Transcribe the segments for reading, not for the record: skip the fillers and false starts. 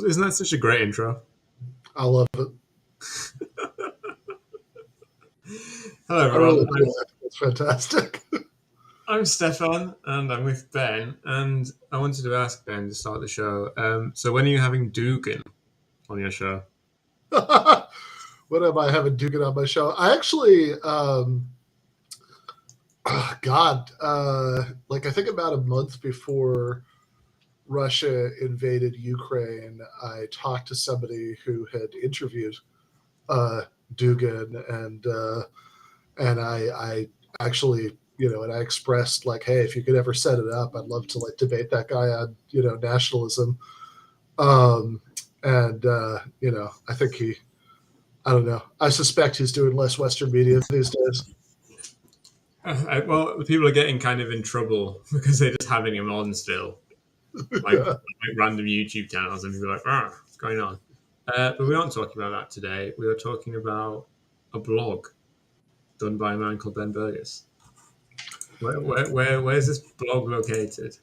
Isn't that such a great intro? I love it. Hello, I everyone. really do. It's fantastic. I'm Stefan, and I'm with Ben. And I wanted to ask Ben to start the show. So, when are you having Dugan on your show? What am I having Dugan on my show? I actually, I think about a month before Russia invaded Ukraine, I talked to somebody who had interviewed Dugan, and I actually, and I expressed like, hey, if you could ever set it up, I'd love to like debate that guy on nationalism. I think I don't know. I suspect he's doing less Western media these days. Well, people are getting kind of in trouble because they're just having him on still, like random YouTube channels, and people are like, what's going on? But we aren't talking about that today. We are talking about a blog done by a man called Ben Burgess. Where's this blog located?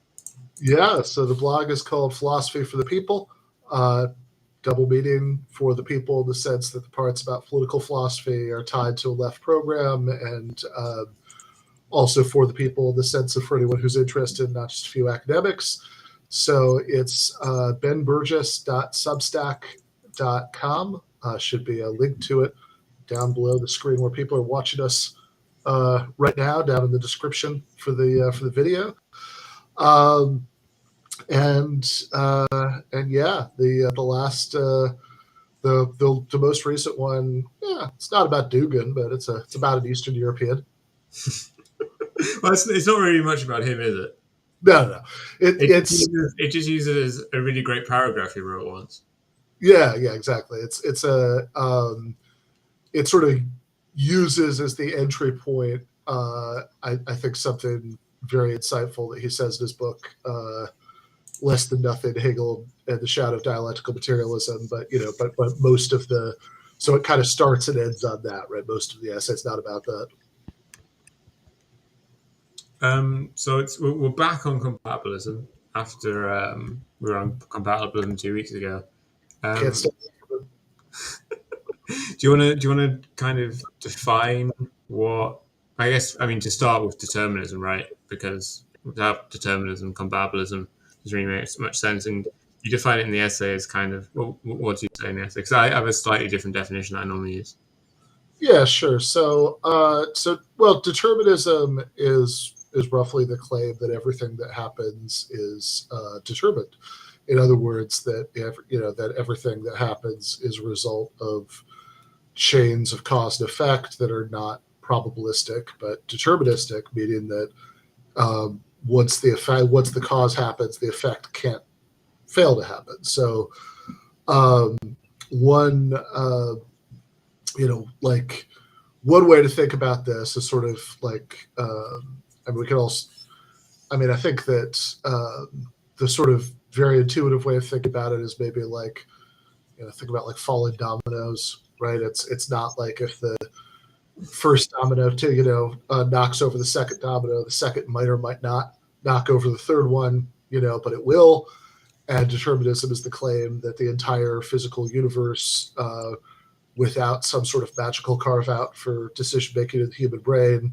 Yeah, so the blog is called Philosophy for the People. Double meaning for the people in the sense that the parts about political philosophy are tied to a left program, and also for the people in the sense of for anyone who's interested, not just a few academics. So it's benburgess.substack.com. Should be a link to it down below the screen where people are watching us right now, down in the description for the video. The most recent one, it's not about Dugan, but it's about an Eastern European. Well, it's not really much about him, is it? No. It just uses a really great paragraph he wrote once. Yeah, exactly. It sort of uses as the entry point. I think something very insightful that he says in his book, Less Than Nothing, Hegel and the Shadow of Dialectical Materialism. But most of so it kind of starts and ends on that, right? Most of the essay's not about that. So we're back on compatibilism after we were on compatibilism 2 weeks ago. Can't stop. Do you want to kind of define what? I guess to start with determinism, right? Because without determinism, compatibilism doesn't really make much sense. And you define it in the essay as kind of what do you say in the essay? Because I have a slightly different definition that I normally use. Yeah, sure. So determinism is roughly the claim that everything that happens is determined. In other words, that everything that happens is a result of chains of cause and effect that are not probabilistic but deterministic, meaning that once the cause happens, the effect can't fail to happen. So one way to think about this is sort of like we can also. I think that the sort of very intuitive way of thinking about it is maybe like think about like falling dominoes, right? It's not like if the first domino knocks over the second domino, the second might or might not knock over the third one, but it will. And determinism is the claim that the entire physical universe, without some sort of magical carve out for decision making in the human brain,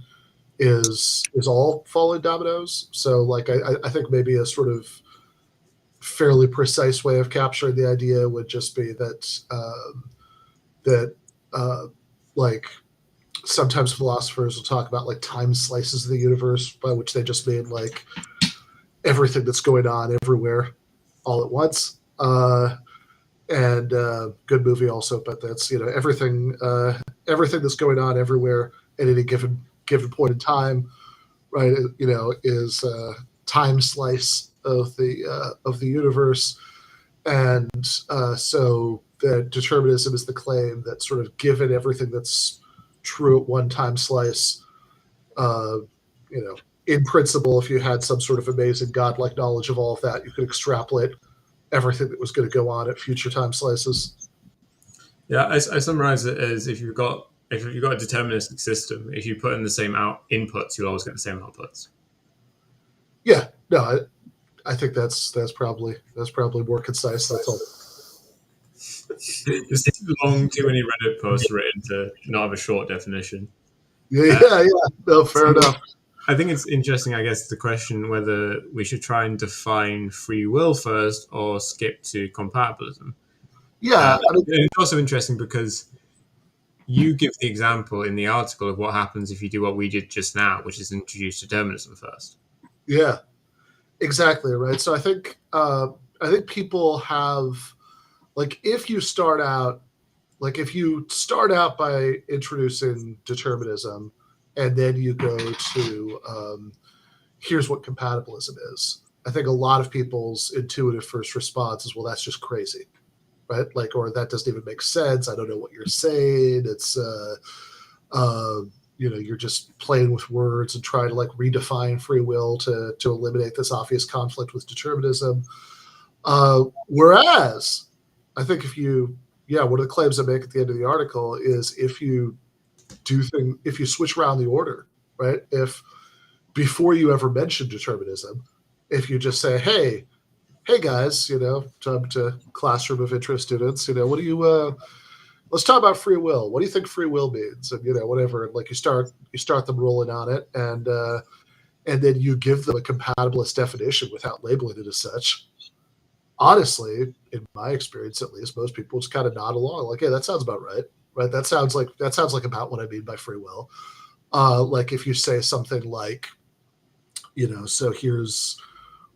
is all falling dominoes. So like I think maybe a sort of fairly precise way of capturing the idea would just be that like sometimes philosophers will talk about like time slices of the universe, by which they just mean like everything that's going on everywhere all at once. And good movie also, but that's everything that's going on everywhere at any given point in time, right? Is a time slice of the universe, and so the determinism is the claim that sort of given everything that's true at one time slice, in principle, if you had some sort of amazing godlike knowledge of all of that, you could extrapolate everything that was going to go on at future time slices. Yeah, I summarize it as if you've got a deterministic system, if you put in the same inputs, you'll always get the same outputs. Yeah, no, I think that's probably more concise. That's all. Just long, too many Reddit posts written to not have a short definition. Yeah. No, fair enough. I think it's interesting, I guess, the question whether we should try and define free will first or skip to compatibilism. Yeah, I mean, It's also interesting because you give the example in the article of what happens if you do what we did just now, which is introduce determinism first. yeah, exactly right. So I think people have like if you start out by introducing determinism, and then you go to here's what compatibilism is. I think a lot of people's intuitive first response is, well, that's just crazy, right? Like, or that doesn't even make sense. I don't know what you're saying. It's you're just playing with words and trying to like redefine free will to eliminate this obvious conflict with determinism. Whereas I think one of the claims I make at the end of the article is if you switch around the order, right? If before you ever mention determinism, if you just say, hey guys, to classroom of interest students, what do you let's talk about free will. What do you think free will means? And whatever. And like you start them rolling on it, and then you give them a compatibilist definition without labeling it as such. Honestly, in my experience at least, most people just kind of nod along, like, "Hey, that sounds about right." Right? That sounds like about what I mean by free will. Like if you say something like, so here's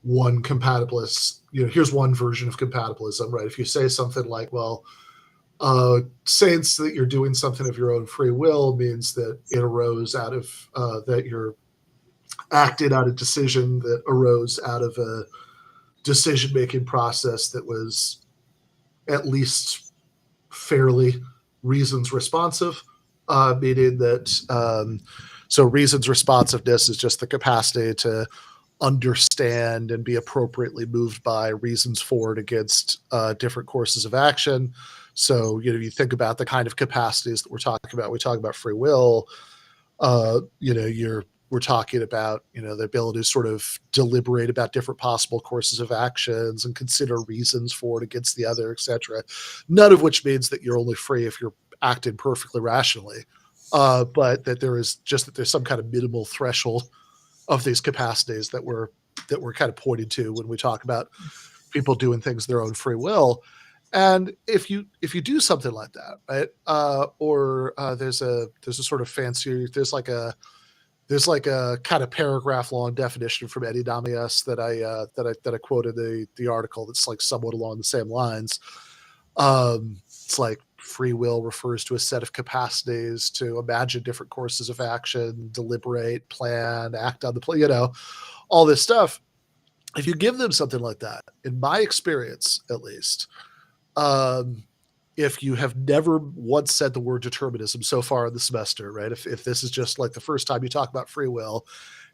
one compatibilist, here's one version of compatibilism, right? If you say something like, well, saying that you're doing something of your own free will means that it arose out of that you're acted out a decision that arose out of a decision-making process that was at least fairly reasons responsive, meaning that so reasons responsiveness is just the capacity to understand and be appropriately moved by reasons for and against different courses of action. So, you think about the kind of capacities that we're talking about. We talk about free will. We're talking about, the ability to sort of deliberate about different possible courses of actions and consider reasons for and against the other, etc. None of which means that you're only free if you're acting perfectly rationally, but that there's some kind of minimal threshold of these capacities that we're kind of pointing to when we talk about people doing things their own free will. And if you do something like that, right, there's a sort of fancy, there's like a kind of paragraph long definition from Eddie Damias that I quoted the article that's like somewhat along the same lines. It's like free will refers to a set of capacities to imagine different courses of action, deliberate, plan, act on the plan, all this stuff. If you give them something like that, in my experience at least, if you have never once said the word determinism so far in the semester, right? If this is just like the first time you talk about free will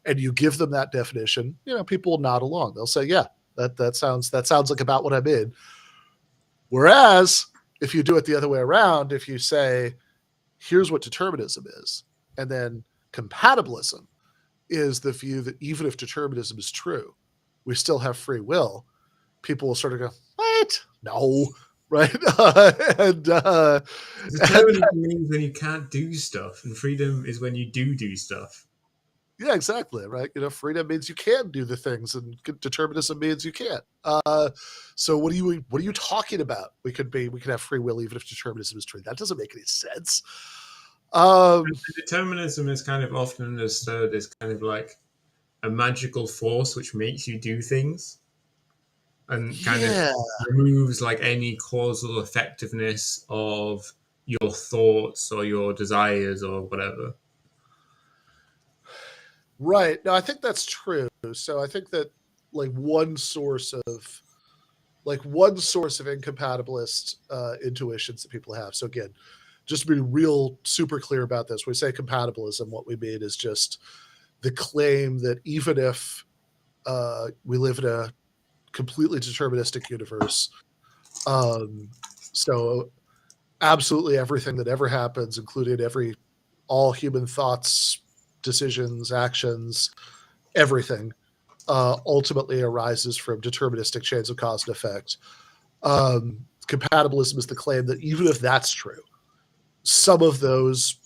and you give them that definition, people will nod along. They'll say, yeah, that sounds like about what I'm in. Whereas if you do it the other way around, if you say, here's what determinism is, and then compatibilism is the view that even if determinism is true, we still have free will, people will sort of go, what? No. Right. Determinism means when you can't do stuff, and freedom is when you do stuff. Yeah, exactly. Right. Freedom means you can do the things, and determinism means you can't. So what are you talking about? We could have free will even if determinism is true. That doesn't make any sense. Determinism is kind of often understood as kind of like a magical force which makes you do things, and kind of removes like any causal effectiveness of your thoughts or your desires or whatever. Right. No, I think that's true. So I think that like one source of incompatibilist intuitions that people have. So again, just to be real super clear about this, when we say compatibilism, what we mean is just the claim that even if we live in a completely deterministic universe, so absolutely everything that ever happens, including all human thoughts, decisions, actions, everything, ultimately arises from deterministic chains of cause and effect. compatibilism is the claim that even if that's true, some of those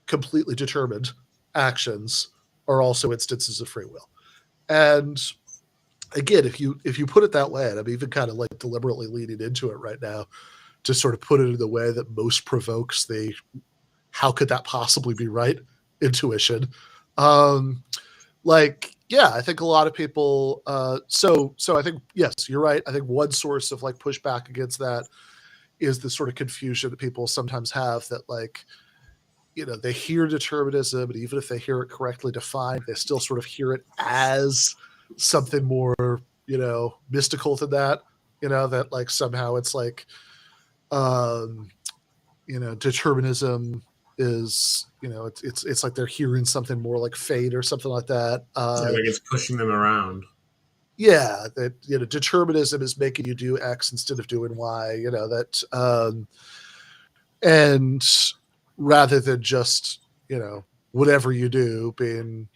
completely determined actions are also instances of free will. And again, if you put it that way, and I'm even kind of like deliberately leaning into it right now to sort of put it in the way that most provokes the how could that possibly be right intuition. Yeah, I think a lot of people so I think, yes, you're right. I think one source of like pushback against that is the sort of confusion that people sometimes have that like, they hear determinism, and even if they hear it correctly defined, they still sort of hear it as something more, mystical than that, that like somehow it's like, determinism is, it's like they're hearing something more like fate or something like that. Like it's pushing them around. Yeah, that determinism is making you do X instead of doing Y. And rather than just whatever you do being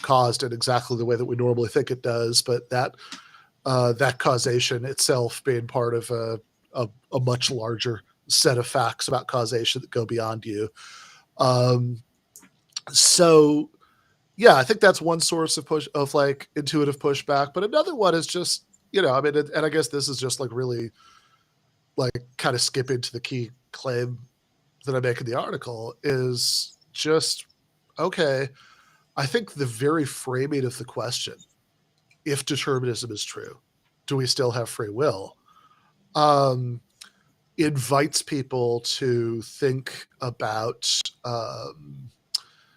caused in exactly the way that we normally think it does, but that causation itself being part of a much larger set of facts about causation that go beyond you. So yeah, I think that's one source of like intuitive pushback, but another one is just, and I guess this is just like really like kind of skipping to the key claim that I make in the article is just, okay, I think the very framing of the question, if determinism is true, do we still have free will? Invites people to think about,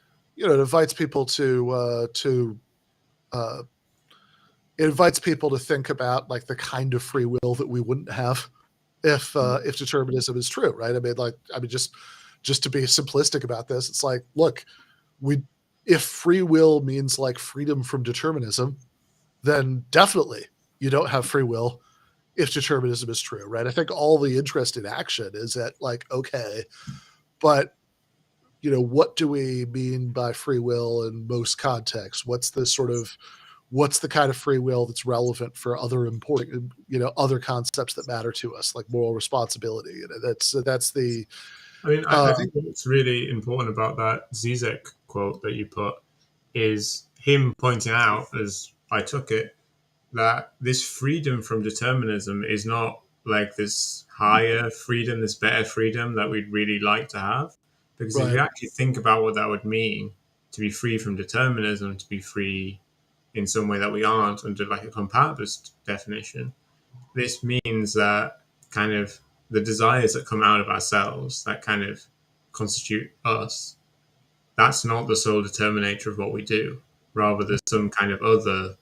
it invites people to think about like the kind of free will that we wouldn't have if determinism is true, right? Just to be simplistic about this, it's like, look, if free will means like freedom from determinism, then definitely you don't have free will if determinism is true, right? I think all the interest in action is that like, okay, but what do we mean by free will in most contexts? What's the kind of free will that's relevant for other important, other concepts that matter to us, like moral responsibility? That's the. I think what's really important about that Zizek quote that you put is him pointing out, as I took it, that this freedom from determinism is not like this higher freedom, this better freedom that we'd really like to have. Because if you actually think about what that would mean, to be free from determinism, to be free in some way that we aren't under like a compatibilist definition, this means that kind of the desires that come out of ourselves, that kind of constitute us, that's not the sole determinator of what we do. Rather, there's some kind of other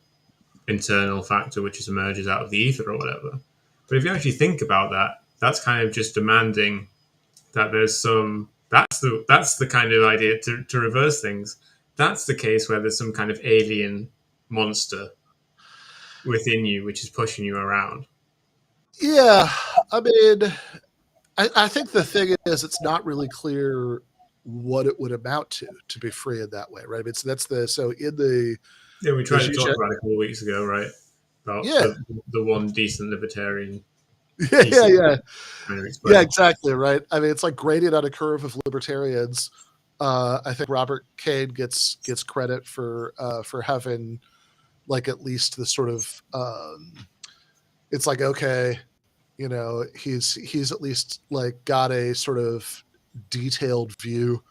internal factor which just emerges out of the ether or whatever. But if you actually think about that, that's kind of just demanding that there's some. That's the kind of idea to reverse things. That's the case where there's some kind of alien monster within you which is pushing you around. Yeah, I think the thing is, it's not really clear what it would amount to be free in that way, right? We tried to talk about it a couple of weeks ago, right? About the one decent libertarian. Yeah, exactly, right. It's like graded on a curve of libertarians. I think Robert Kane gets credit for having like at least the sort of it's like, okay, he's at least like got a sort of detailed view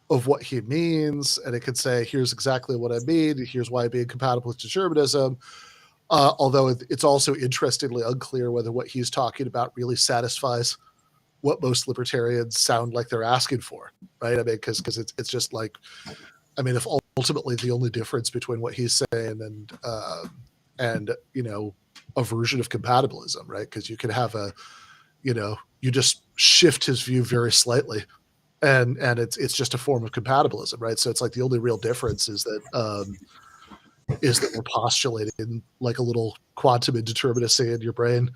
of what he means, and it could say, here's exactly what I mean, here's why being compatible with determinism. Although it's also interestingly unclear whether what he's talking about really satisfies what most libertarians sound like they're asking for, right? Because it's just like, if ultimately the only difference between what he's saying and a version of compatibilism, right? Because you could have you just shift his view very slightly, and it's just a form of compatibilism, right? So it's like the only real difference is that we're postulating like a little quantum indeterminacy in your brain,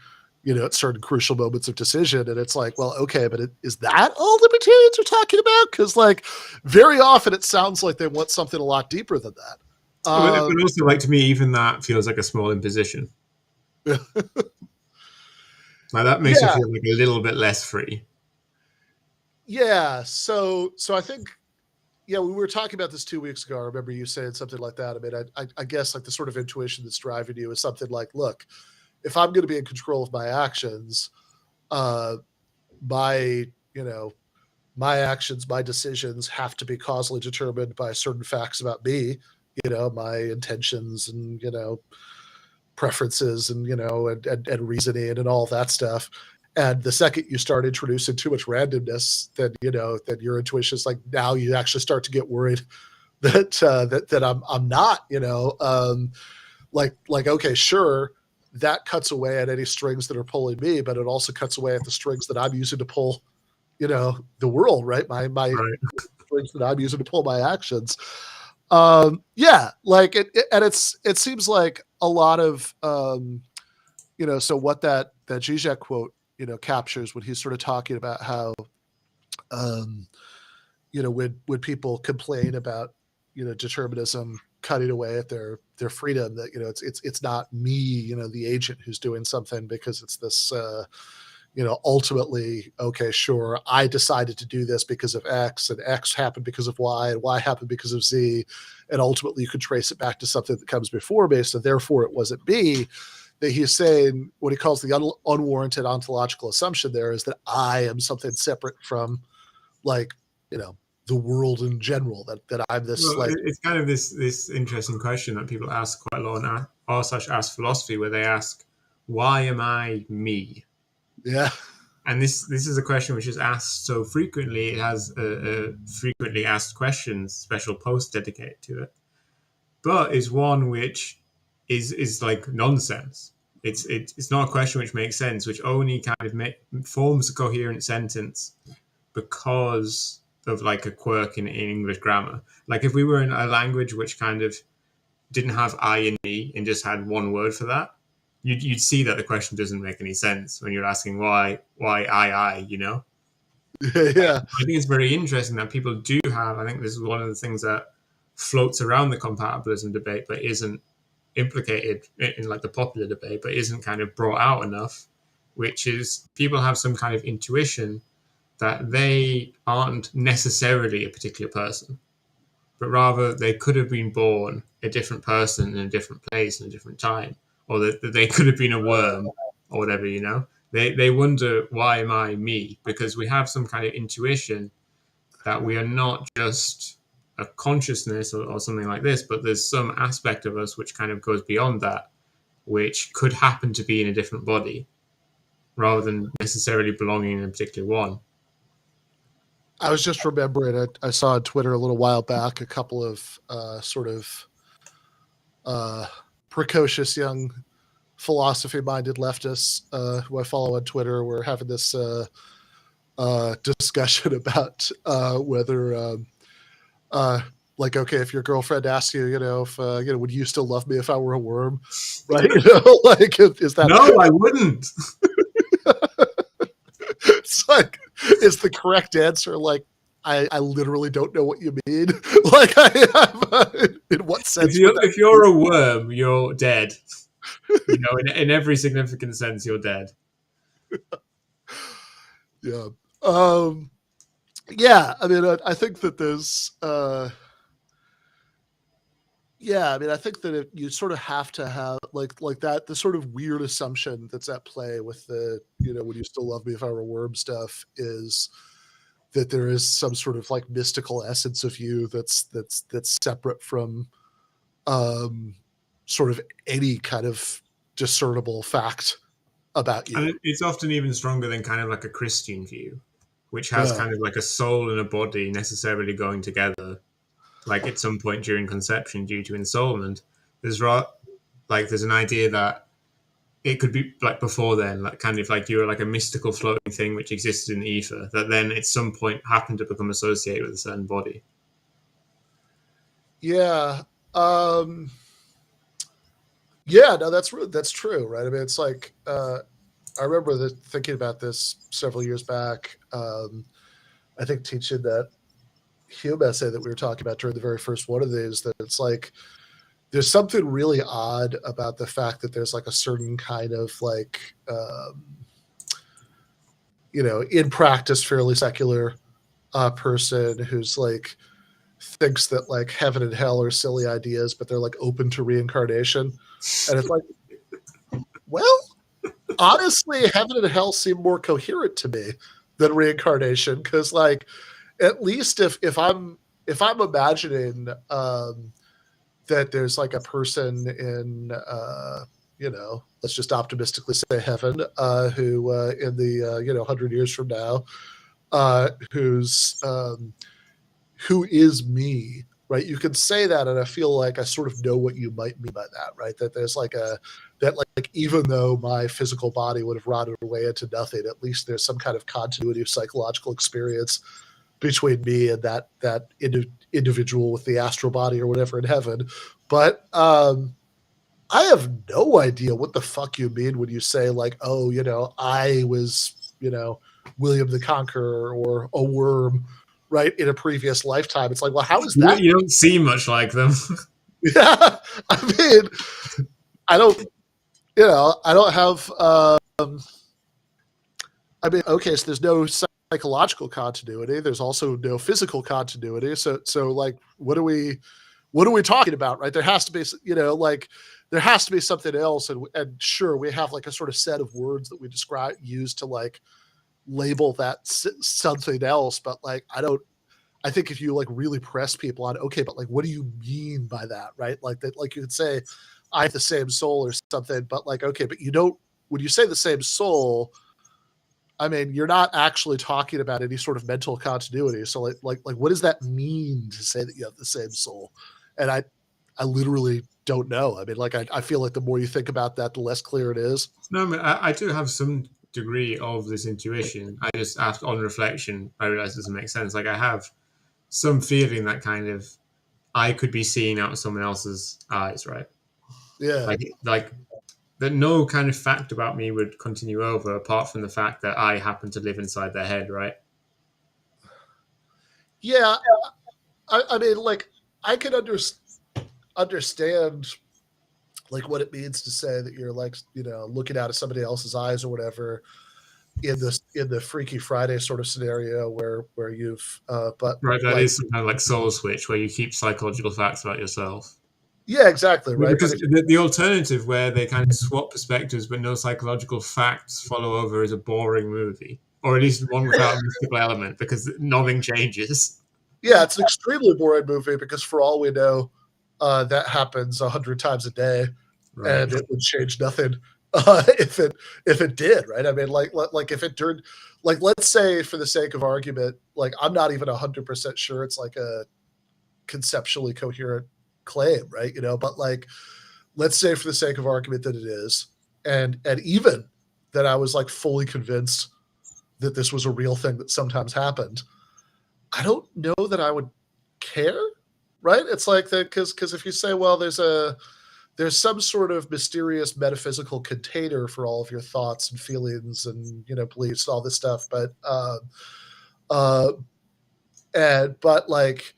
at certain crucial moments of decision. And it's like, well, okay, but is that all libertarians are talking about? Because like very often it sounds like they want something a lot deeper than that. But also, like, to me, even that feels like a small imposition. Like that makes you Yeah, feel like a little bit less free. yeah. So I think, yeah, we were talking about this 2 weeks ago. I remember you saying something like that. I mean, I guess like the sort of intuition that's driving you is something like, look, if I'm going to be in control of my actions, uh, my, you know, my actions, my decisions have to be causally determined by certain facts about me, my intentions and, preferences and, and reasoning and all that stuff. And the second you start introducing too much randomness, then, then your intuition is like, now you actually start to get worried that I'm not, like, okay, sure, that cuts away at any strings that are pulling me, but it also cuts away at the strings that I'm using to pull, the world, right? My Right. strings that I'm using to pull my actions. Yeah, like and it seems like a lot of so what that Zizek quote, captures when he's sort of talking about how um, when people complain about, determinism cutting away at their freedom, that, it's not me, the agent who's doing something, because it's this ultimately, okay, sure, I decided to do this because of X, and X happened because of Y, and Y happened because of Z, and ultimately you could trace it back to something that comes before me, so therefore it wasn't me. That he's saying what he calls the unwarranted ontological assumption there is that I am something separate from, like, the world in general, that I'm this, Well, like, it's kind of this interesting question that people ask quite a lot in r/ask philosophy, where they ask, "Why am I me?" yeah. And this is a question which is asked so frequently. It has a frequently asked questions special post dedicated to it, but is one which is like nonsense. It's not a question which makes sense, which only kind of forms a coherent sentence because of like a quirk in English grammar. Like if we were in a language which kind of didn't have I and me and just had one word for that, you'd see that the question doesn't make any sense when you're asking why I. Yeah. I think it's very interesting that people do have. I think this is one of the things that floats around the compatibilism debate, but isn't implicated in like the popular debate, but isn't kind of brought out enough. Which is people have some kind of intuition that they aren't necessarily a particular person, but rather they could have been born a different person in a different place in a different time, or that they could have been a worm or whatever. They wonder, why am I me? Because we have some kind of intuition that we are not just a consciousness or something like this, but there's some aspect of us which kind of goes beyond that, which could happen to be in a different body rather than necessarily belonging in a particular one. I was just remembering, I saw on Twitter a little while back a couple of sort of precocious young philosophy-minded leftists who I follow on Twitter were having this discussion about whether, like, okay, if your girlfriend asks you, if would you still love me if I were a worm, right? Like, is that No, I wouldn't. it's like, is the correct answer like, I literally don't know what you mean. Like, in what sense would that If you're a worm, you're dead. In every significant sense, you're dead. yeah. Um, yeah, I mean, I think that there's, yeah, I mean, I think that you sort of have to have like that, the sort of weird assumption that's at play with the, would you still love me if I were a worm stuff, is that there is some sort of like mystical essence of you that's separate from um, sort of any kind of discernible fact about you. And it's often even stronger than kind of like a Christian view, which has Yeah. kind of like a soul and a body necessarily going together, like at some point during conception due to ensoulment. There's an idea that it could be like before then, like kind of like you're like a mystical floating thing which existed in the ether that then at some point happened to become associated with a certain body. Yeah. Yeah, no, that's true, right? I mean, it's like, I remember thinking about this several years back. I think teaching that Hume essay that we were talking about during the very first one of these, that it's like there's something really odd about the fact that there's like a certain kind of like in practice, fairly secular person who's like thinks that like heaven and hell are silly ideas, but they're like open to reincarnation. And it's like, well, honestly, heaven and hell seem more coherent to me than reincarnation, because like at least if I'm imagining that there's like a person in let's just optimistically say heaven, who in the 100 years from now, who is me, right? You can say that, and I feel like I sort of know what you might mean by that, right? That there's like even though my physical body would have rotted away into nothing, at least there's some kind of continuity of psychological experience between me and that individual with the astral body or whatever in heaven. But I have no idea what the fuck you mean when you say like, oh, I was, William the Conqueror or a worm, right, in a previous lifetime. It's like, well, how is that? You don't seem much like them. Yeah, I mean, I don't have. Okay, so there's no psychological continuity. There's also no physical continuity. So like, what are we talking about, right? There has to be, there has to be something else. And sure, we have like a sort of set of words that we use to like label that something else. But like, I think if you like really press people on, okay, but like, what do you mean by that, right? Like that, like you could say, I have the same soul or something, but like, okay, but you don't, when you say the same soul, I mean, you're not actually talking about any sort of mental continuity. So like, what does that mean to say that you have the same soul? And I literally don't know. I mean, like, I feel like the more you think about that, the less clear it is. No, I mean, I do have some degree of this intuition. I just, after on reflection, I realize it doesn't make sense. Like, I have some feeling that kind of I could be seeing out of someone else's eyes, right? Yeah. Like that no kind of fact about me would continue over apart from the fact that I happen to live inside their head, right? Yeah. I mean, like, I can understand like what it means to say that you're like, looking out of somebody else's eyes or whatever in the Freaky Friday sort of scenario where you've but right, that like, is some kind of like soul switch where you keep psychological facts about yourself. Yeah, exactly, right. Because the alternative where they kind of swap perspectives but no psychological facts follow over is a boring movie, or at least one without a mystical element, because nothing changes. Yeah, it's an extremely boring movie because for all we know, that happens 100 times a day, right, and it would change nothing if it did, right? I mean, like if it turned, like, let's say for the sake of argument, like, I'm not even 100% sure it's like a conceptually coherent claim, right? But like, let's say for the sake of argument that it is, and even that I was like fully convinced that this was a real thing that sometimes happened, I don't know that I would care, right? It's like that, because if you say, well, there's some sort of mysterious metaphysical container for all of your thoughts and feelings and beliefs and all this stuff, but like,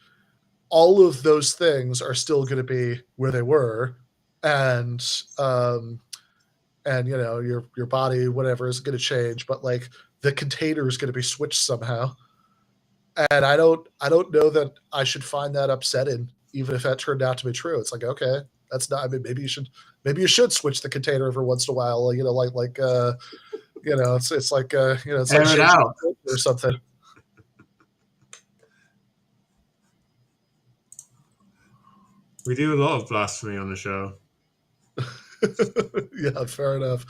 all of those things are still going to be where they were, and your body, whatever, is going to change, but like the container is going to be switched somehow. And I don't know that I should find that upsetting, even if that turned out to be true. It's like, okay, that's not. I mean, maybe you should switch the container every once in a while. It's like it's like Air it out or something. We do a lot of blasphemy on the show. Yeah, fair enough.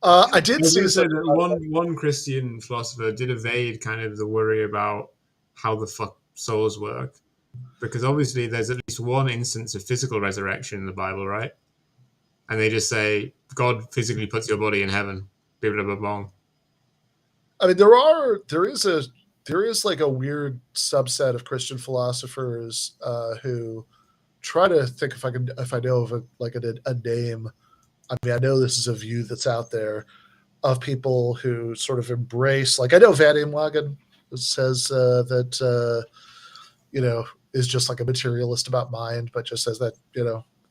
I did see that one Christian philosopher did evade kind of the worry about how the fuck souls work, because obviously there's at least one instance of physical resurrection in the Bible, right? And they just say God physically puts your body in heaven. Blah, blah, blah, blah. I mean, there is like a weird subset of Christian philosophers who try to think if I know of a name. I mean, I know this is a view that's out there of people who sort of embrace, like, I know Van Imwagen says that is just like a materialist about mind, but just says that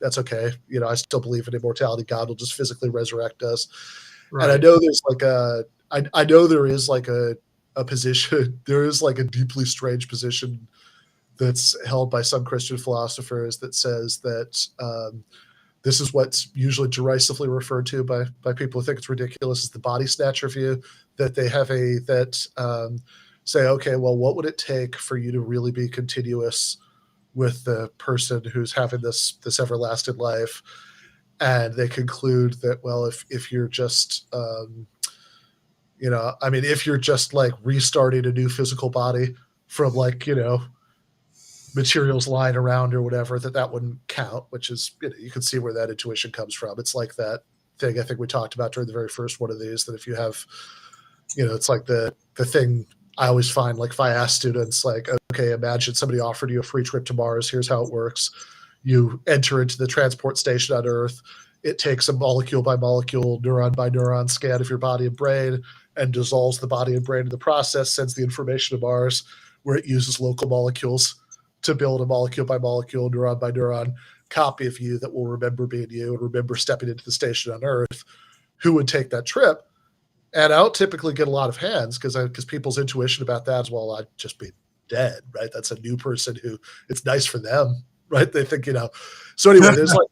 that's okay. I still believe in immortality. God will just physically resurrect us. Right. And I know there's like I know there is like a position, there is like a deeply strange position that's held by some Christian philosophers that says that this is what's usually derisively referred to by people who think it's ridiculous as the body snatcher view, that they have say, okay, well, what would it take for you to really be continuous with the person who's having this everlasting life? And they conclude that, well, if you're just if you're just like restarting a new physical body from like, materials lying around or whatever, that wouldn't count, which is, you can see where that intuition comes from. It's like that thing I think we talked about during the very first one of these, that if you have, it's like the thing I always find, like if I ask students, like, okay, imagine somebody offered you a free trip to Mars. Here's how it works. You enter into the transport station on Earth. It takes a molecule by molecule, neuron by neuron scan of your body and brain and dissolves the body and brain in the process, sends the information to Mars, where it uses local molecules to build a molecule by molecule, neuron by neuron copy of you that will remember being you and remember stepping into the station on Earth. Who would take that trip? And I don't typically get a lot of hands because people's intuition about that is, well, I'd just be dead, right? That's a new person who, it's nice for them, right? They think, So anyway, there's like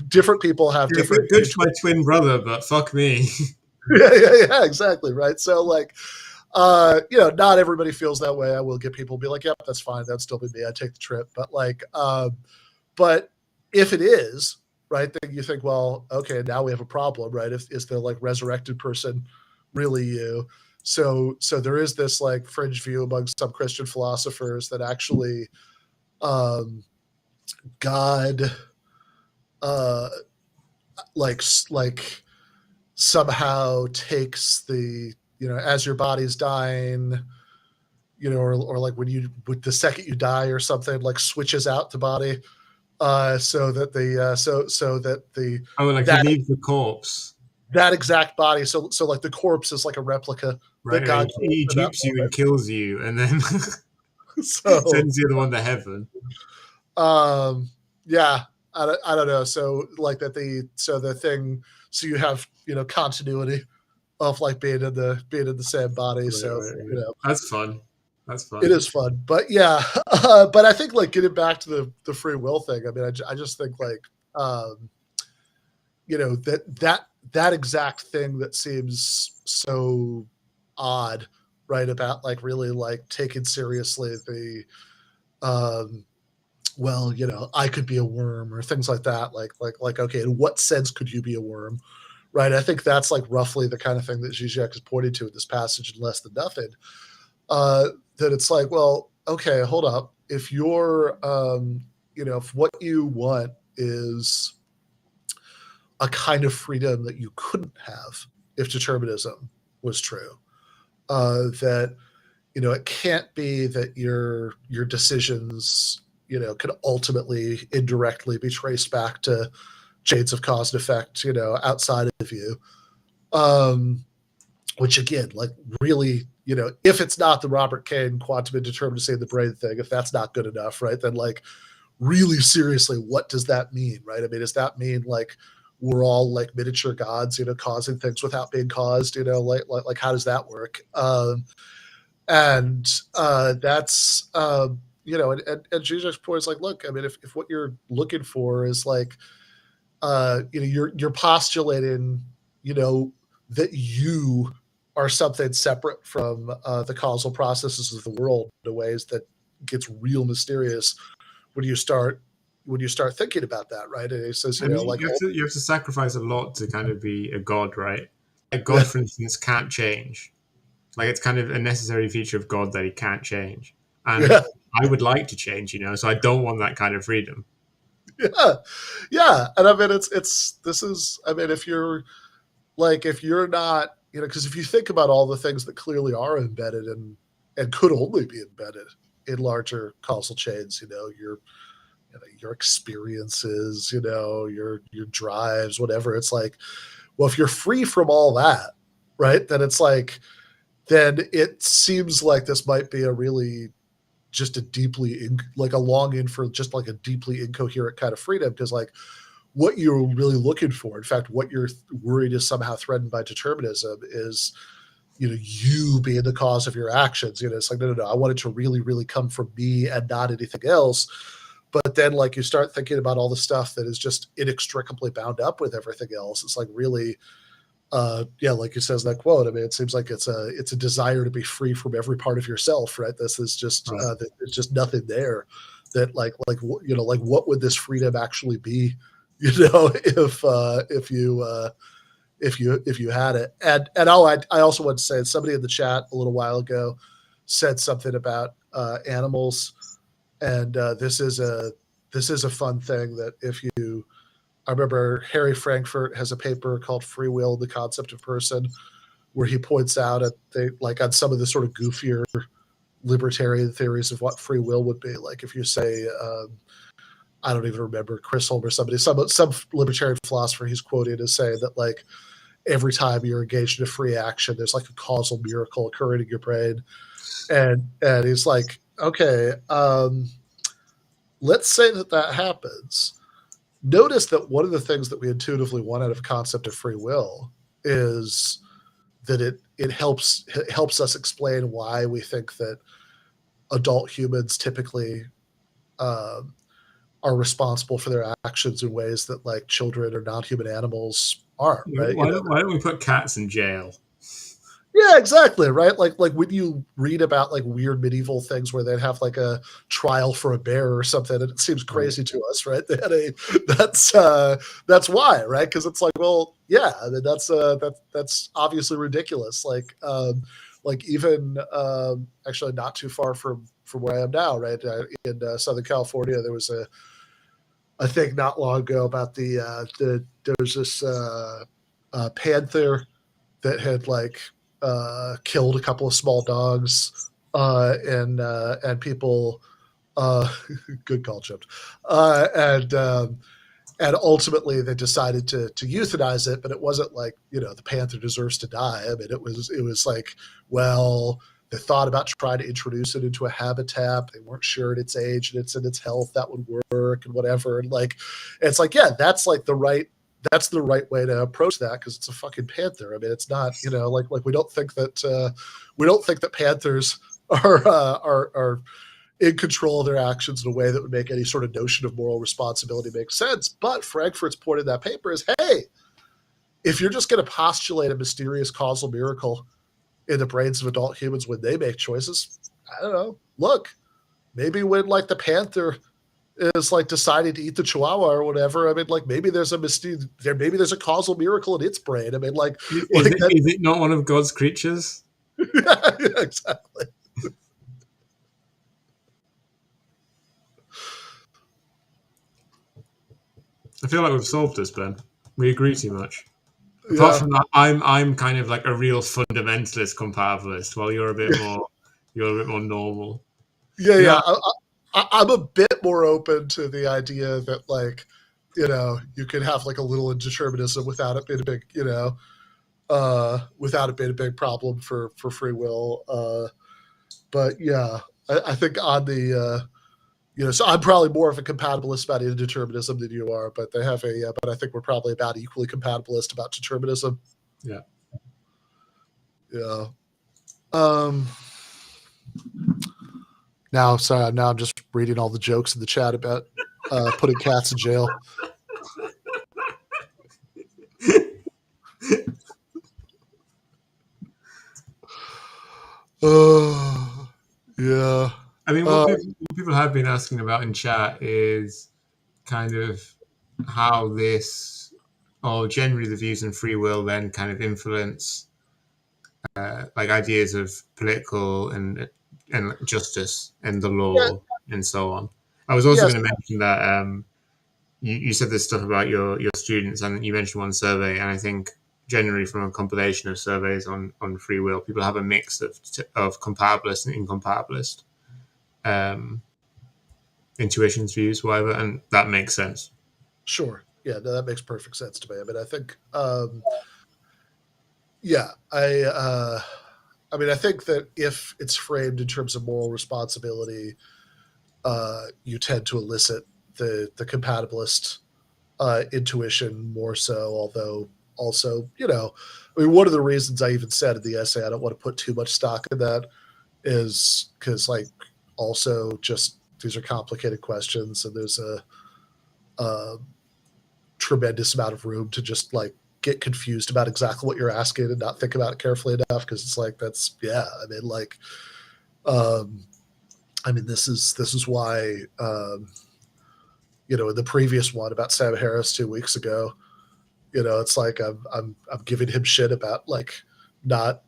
different people have different. Good for my twin brother, but fuck me. yeah, exactly, right? So like, not everybody feels that way. I will get people be like, yep, that's fine. That'd still be me. I'd take the trip. But like, but if it is, right, then you think, well, okay, now we have a problem, right? Is the like resurrected person really you? So there is this like fringe view among some Christian philosophers that actually God like somehow takes the, as your body's dying, or like with the second you die or something, like switches out the body, so that the like that, you leave the corpse, that exact body. So like the corpse is like a replica, right? that God He dupes you and kills you, and then sends the other one to heaven. Yeah, I don't know. So like that the thing. So you have continuity of like being in the same body. Right. That's fun. It is fun, but yeah. But I think like getting back to the free will thing. I mean, I just think like that exact thing that seems so odd, right? About like really like taking seriously the well, I could be a worm or things like that. Like, okay, in what sense could you be a worm? Right. I think that's like roughly the kind of thing that Zizek is pointing to in this passage in Less Than Nothing. That it's like, well, okay, hold up. If you're, if what you want is a kind of freedom that you couldn't have if determinism was true, that, it can't be that your decisions, could ultimately indirectly be traced back to chains of cause and effect, outside of you. Which again, like really, if it's not the Robert Kane quantum indeterminacy in the brain thing, if that's not good enough, right, then like really seriously, what does that mean, right? I mean, does that mean like we're all like miniature gods, causing things without being caused, like how does that work? And that's and Zizek's point is like, look, I mean, if what you're looking for is like, you're postulating, that you are something separate from the causal processes of the world in ways that gets real mysterious when you start thinking about that, right? And he says, you have to sacrifice a lot to kind of be a god, right? Like God, for instance, can't change. Like it's kind of a necessary feature of God that he can't change. And I would like to change, so I don't want that kind of freedom. Yeah. And I mean, if you're not, because if you think about all the things that clearly are embedded and could only be embedded in larger causal chains, your experiences, your drives, whatever, it's like, well, if you're free from all that, right, then it's like, then it seems like this might be a really just a deeply like a longing for just like a deeply incoherent kind of freedom, because like what you're really looking for, in fact, what you're worried is somehow threatened by determinism, is you being the cause of your actions. It's like, no, I want it to really, really come from me and not anything else. But then, like, you start thinking about all the stuff that is just inextricably bound up with everything else. It's like, really, like you says in that quote. I mean, it seems like it's a desire to be free from every part of yourself, right? This is just Right. there's just nothing there. That like what would this freedom actually be? If you had it. And I also want to say, somebody in the chat a little while ago said something about animals, and this is a fun thing that I remember Harry Frankfurt has a paper called Free Will, the Concept of Person, where he points out on some of the sort of goofier libertarian theories of what free will would be. Like if you say, I don't even remember, Chris Holm or somebody, some libertarian philosopher he's quoted as saying that, like, every time you're engaged in a free action, there's like a causal miracle occurring in your brain. And he's like, okay, let's say that happens. Notice that one of the things that we intuitively want out of a concept of free will is that it helps us explain why we think that adult humans typically are responsible for their actions in ways that, like, children or non-human animals aren't, right? Why don't we put cats in jail? Yeah, exactly, right? Like when you read about, like, weird medieval things where they'd have, like, a trial for a bear or something, and it seems crazy to us, right? They had that's why, right? Because it's like, well, yeah, I mean, that's obviously ridiculous. Like even actually not too far from where I am now, right? In Southern California, there was a thing not long ago about there was this panther that had, like, killed a couple of small dogs, and people, good call, Chip, and ultimately they decided to euthanize it, but it wasn't like, the panther deserves to die. I mean, it was like, well, they thought about trying to introduce it into a habitat. They weren't sure at its age and it's in its health that would work and whatever. And, like, it's like, yeah, that's the right way to approach that, because it's a fucking panther. I mean, it's not, like we don't think that panthers are in control of their actions in a way that would make any sort of notion of moral responsibility make sense. But Frankfurt's point in that paper is, hey, if you're just going to postulate a mysterious causal miracle in the brains of adult humans when they make choices, I don't know. Look, maybe when, like, the panther is, like, deciding to eat the chihuahua or whatever, I mean, like, maybe there's a causal miracle in its brain. I mean, like, Is that, it not one of God's creatures? yeah, exactly. I feel like we've solved this, Ben. We agree too much. Apart from that, I'm kind of like a real fundamentalist compatibilist, while you're a bit more normal. Yeah. I'm a bit more open to the idea that, like, you can have, like, a little indeterminism without it being a big, without it being a big problem for free will. But yeah, I think on the, so I'm probably more of a compatibilist about indeterminism than you are, but but I think we're probably about equally compatibilist about determinism. Yeah. Yeah. Now I'm just reading all the jokes in the chat about putting cats in jail. Yeah. I mean, what people have been asking about in chat is kind of how this, or generally the views in free will, then kind of influence like ideas of political and justice and the law and so on. I was also going to mention that you said this stuff about your students, and you mentioned one survey, and I think generally from a compilation of surveys on free will, people have a mix of compatibilist and incompatibilist intuitions, views, whatever, and that makes sense. Sure. Yeah, no, that makes perfect sense to me. I mean, I think, I think that if it's framed in terms of moral responsibility, you tend to elicit the compatibilist intuition more so, although also, I mean, one of the reasons I even said in the essay I don't want to put too much stock in that is because, like, also just these are complicated questions, and there's a tremendous amount of room to just like get confused about exactly what you're asking and not think about it carefully enough, because it's like I mean, like, I mean, this is why in the previous one about Sam Harris 2 weeks ago, it's like I'm giving him shit about like not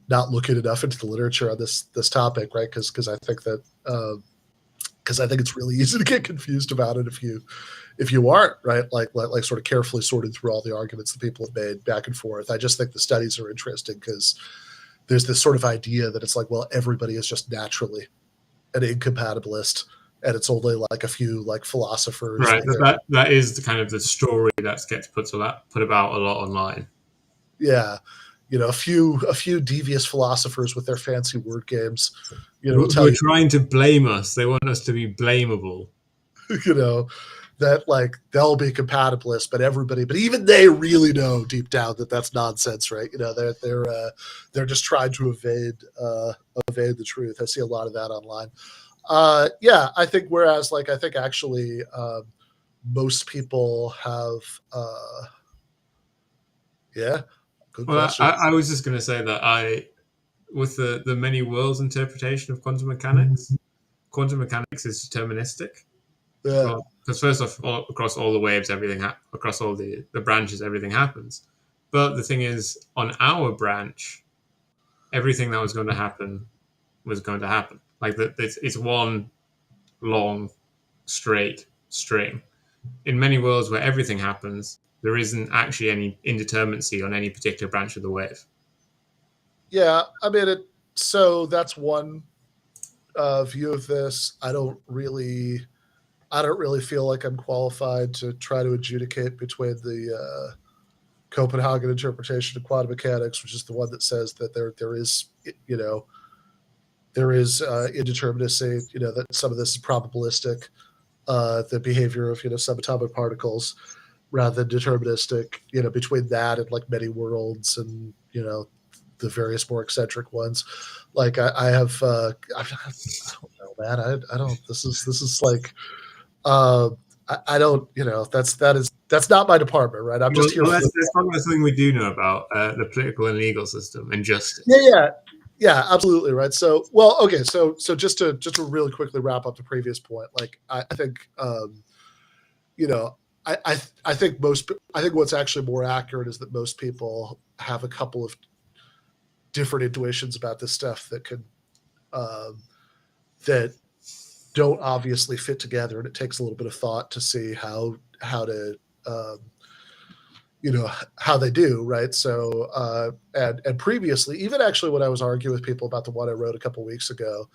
not looking enough into the literature on this topic, right? Because I think that because I think it's really easy to get confused about it if you aren't, right, like sort of carefully sorted through all the arguments that people have made back and forth. I just think the studies are interesting because there's this sort of idea that it's like, well, everybody is just naturally an incompatibilist, and it's only like a few like philosophers. Right. That is the kind of the story that gets put about a lot online. Yeah. A few devious philosophers with their fancy word games, who are trying to blame us. They want us to be blamable. That like they'll be compatibilists, but even they really know deep down that that's nonsense, right? They're just trying to evade the truth. I see a lot of that online. Yeah, I think whereas like I think actually most people have yeah. Good question. I was just going to say that with the many worlds interpretation of quantum mechanics is deterministic. Yeah. Well, because first off, across all the waves, across all the branches, everything happens. But the thing is, on our branch, everything that was going to happen was going to happen. Like it's one long, straight string. In many worlds where everything happens, there isn't actually any indeterminacy on any particular branch of the wave. Yeah, I mean, so that's one view of this. I don't really feel like I'm qualified to try to adjudicate between the Copenhagen interpretation of quantum mechanics, which is the one that says that there is indeterminacy. That some of this is probabilistic, the behavior of subatomic particles, rather than deterministic. Between that and like many worlds and the various more eccentric ones. Like I have, I don't know, man. I don't. This is like. I don't, that's not my department, right? I'm just here. Let's talk about something we do know about the political and legal system and justice. Yeah, absolutely, right. So, well, okay, so just to really quickly wrap up the previous point, like I think, I think what's actually more accurate is that most people have a couple of different intuitions about this stuff that could that don't obviously fit together, and it takes a little bit of thought to see how to how they do, right? So and previously, even actually when I was arguing with people about the one I wrote a couple of weeks ago,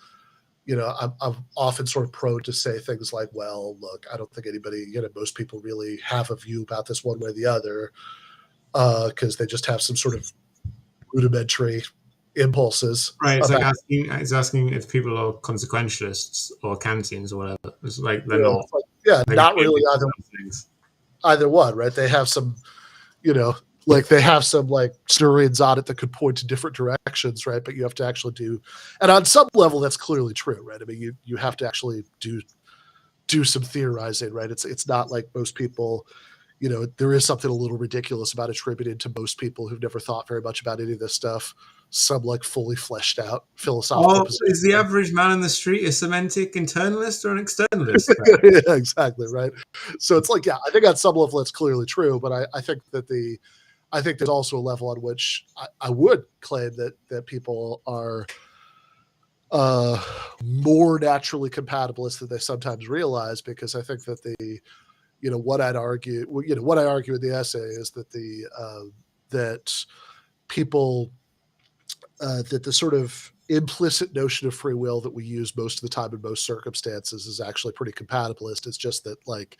I'm often sort of prone to say things like, well, look, I don't think anybody, most people really have a view about this one way or the other, because they just have some sort of rudimentary impulses. Right. It's asking if people are consequentialists or Kantians or whatever. It's like they're not. Not really either one, right? They have some, like they have some like stories on it that could point to different directions, right? But you have to actually and on some level, that's clearly true, right? I mean, you have to actually do some theorizing, right? It's not like most people. There is something a little ridiculous about attributing to most people who've never thought very much about any of this stuff some like fully fleshed out philosophical position. Is the average man in the street a semantic internalist or an externalist? Yeah, exactly, right. So it's like, yeah, I think on some level it's clearly true, but I think that I think there's also a level on which I would claim that people are more naturally compatibilist than they sometimes realize, because I think that what I argue in the essay is that that people that the sort of implicit notion of free will that we use most of the time in most circumstances is actually pretty compatibilist. It's just that like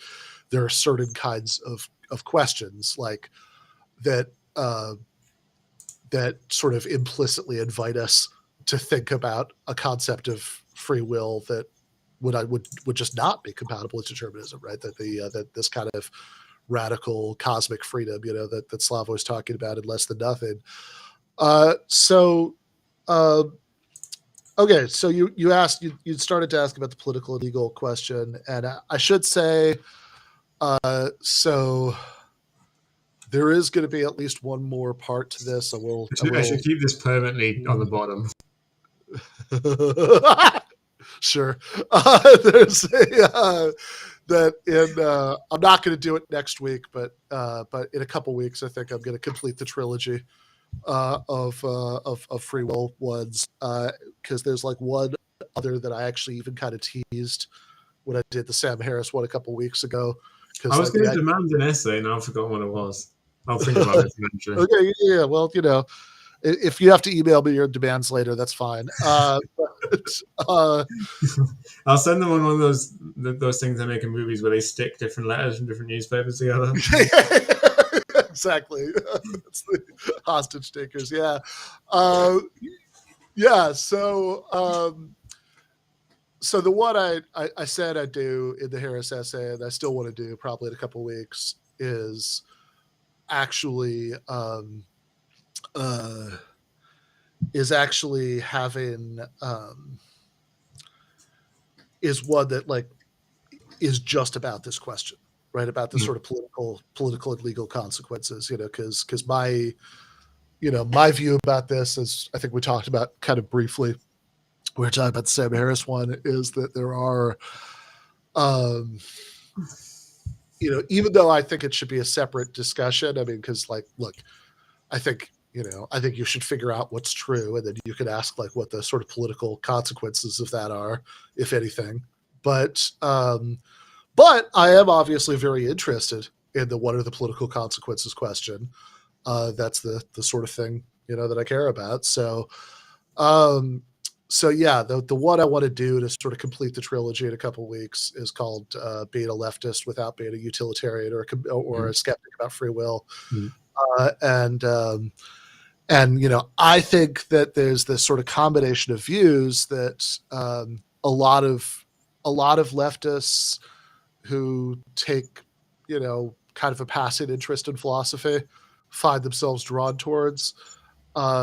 there are certain kinds of questions like that that sort of implicitly invite us to think about a concept of free will that would just not be compatible with determinism, right? That that this kind of radical cosmic freedom, that Slavoj was talking about in Less Than Nothing. Okay, so you asked, you started to ask about the political and legal question, and I should say, so there is going to be at least one more part to this. I should keep this permanently on the bottom. Sure. There's that in I'm not going to do it next week, but in a couple weeks, I think I'm going to complete the trilogy of free will ones, because there's like one other that I actually even kind of teased when I did the Sam Harris one a couple weeks ago. I was going to demand an essay, and I've forgotten what it was. I'll think about it eventually. Okay, yeah. Well, if you have to email me your demands later, that's fine. I'll send them on one of those things they make in movies where they stick different letters from different newspapers together. Exactly. That's the hostage takers. Yeah. Yeah. So the one I said I'd do in the Harris essay, and I still want to do probably in a couple of weeks, is actually having is one that like is just about this question, right? About the sort of political and legal consequences, because my view about this, as I think we talked about kind of briefly, we were talking about the Sam Harris one, is that there are, even though I think it should be a separate discussion, I mean, because like, look, I think you should figure out what's true, and then you could ask like what the sort of political consequences of that are, if anything. But I am obviously very interested in the what are the political consequences question. That's the sort of thing that I care about. So yeah, the one I want to do to sort of complete the trilogy in a couple of weeks is called Being a Leftist Without Being a Utilitarian or a Skeptic About Free Will. And I think that there's this sort of combination of views that a lot of leftists who take kind of a passive interest in philosophy find themselves drawn towards,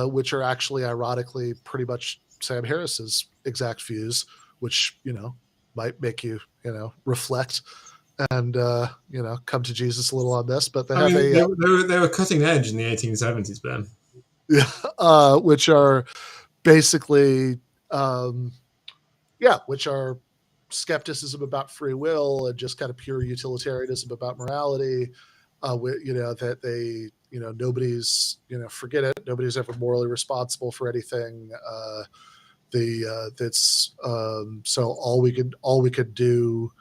which are actually ironically pretty much Sam Harris's exact views, which might make you reflect and come to Jesus a little on this. But they were cutting edge in the 1870s, Ben. Yeah, which are basically which are skepticism about free will and just kind of pure utilitarianism about morality. That they nobody's forget it, nobody's ever morally responsible for anything. That's so all we could do,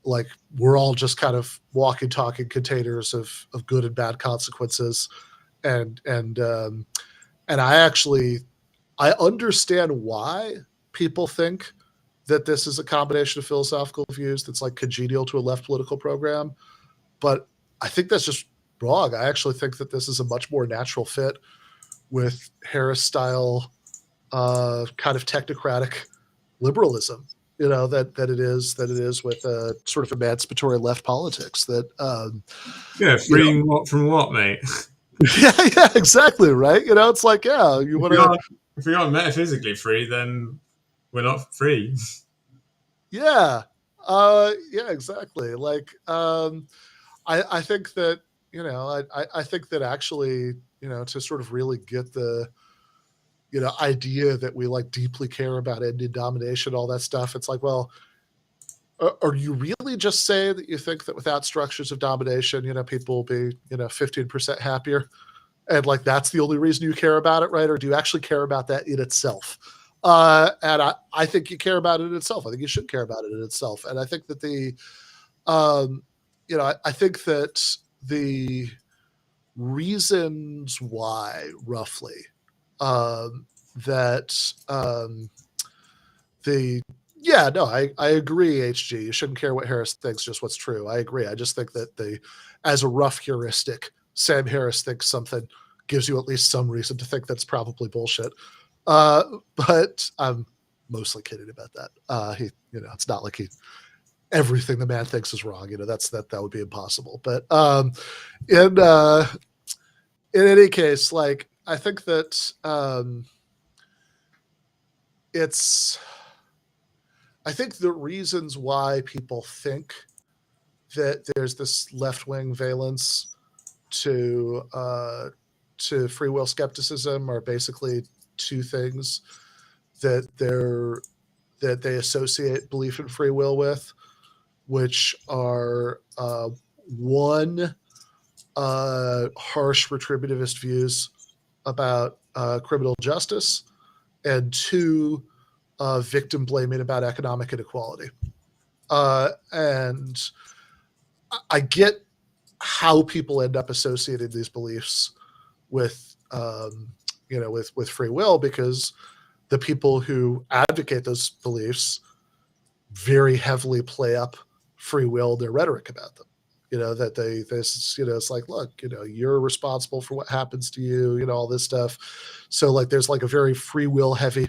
like we're all just kind of walking, talking containers of good and bad consequences. And I understand why people think that this is a combination of philosophical views that's like congenial to a left political program, but I think that's just wrong. I actually think that this is a much more natural fit with Harris style kind of technocratic liberalism, that it is with sort of emancipatory left politics. That freeing what from what, mate? yeah, exactly, right. It's like, you want to. If we aren't metaphysically free, then we're not free. Yeah, exactly. Like, I think that I think that actually to sort of really get the idea that we like deeply care about ending domination, all that stuff. It's like, well, are you really just saying that you think that without structures of domination, people will be 15% happier, and like that's the only reason you care about it, right? Or do you actually care about that in itself? And I think you care about it in itself. I think you should care about it in itself. And I think that I think that the reasons why, roughly, I agree, HG. You shouldn't care what Harris thinks, just what's true. I agree. I just think that as a rough heuristic, Sam Harris thinks something gives you at least some reason to think that's probably bullshit. But I'm mostly kidding about that. It's not like he everything the man thinks is wrong. That would be impossible. But in any case, like, I think that I think the reasons why people think that there's this left-wing valence to free will skepticism are basically two things that they associate belief in free will with, which are one, harsh retributivist views about criminal justice, and two, victim blaming about economic inequality. And I get how people end up associating these beliefs with with free will, because the people who advocate those beliefs very heavily play up free will, their rhetoric about them. That it's like, look, you're responsible for what happens to you, all this stuff. So like, there's like a very free will heavy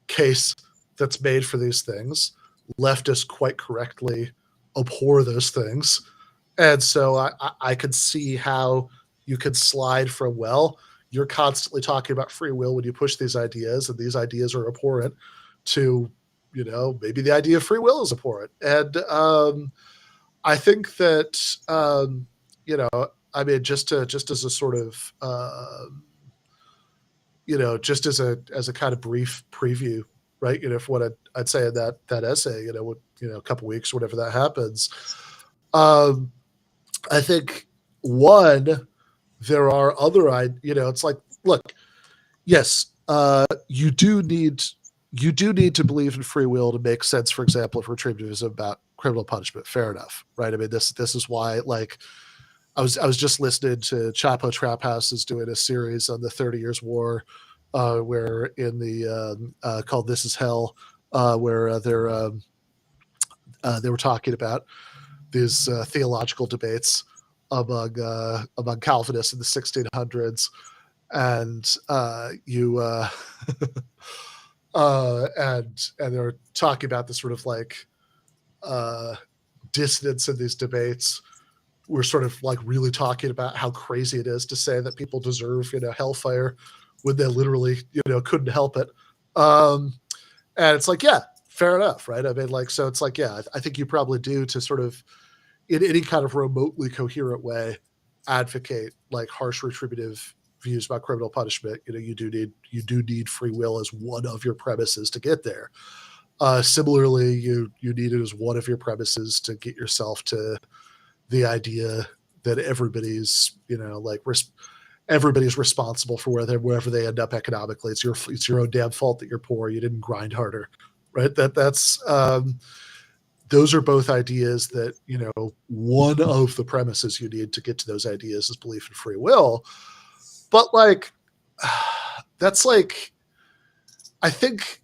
case that's made for these things. Leftists quite correctly abhor those things. And so I could see how you could slide from, well, you're constantly talking about free will when you push these ideas, and these ideas are abhorrent, to, maybe the idea of free will is abhorrent. And I think that, I mean, just as a sort of, just as a kind of brief preview, right? For what I'd say in that essay, a couple weeks, whatever that happens. I think, one, there are other, it's like, look, yes, you do need to believe in free will to make sense, for example, of retributivism about criminal punishment. Fair enough, right? I mean, this is why, like, I was just listening to Chapo Trap House is doing a series on the 30 Years War, where in the called "This Is Hell," where they were talking about these theological debates among Calvinists in the 1600s, and and they're talking about this sort of like dissonance in these debates. We're sort of like really talking about how crazy it is to say that people deserve, hellfire, when they literally, couldn't help it. And it's like, yeah, fair enough, right? I mean, like, so it's like, yeah, I think you probably do, to sort of, in any kind of remotely coherent way, advocate like harsh retributive views about criminal punishment. You do need free will as one of your premises to get there. Similarly, you need it as one of your premises to get yourself to the idea that everybody's, everybody's responsible for wherever they end up economically. It's your own damn fault that you're poor. You didn't grind harder, right? That's those are both ideas that, one of the premises you need to get to those ideas is belief in free will. But like, that's like, I think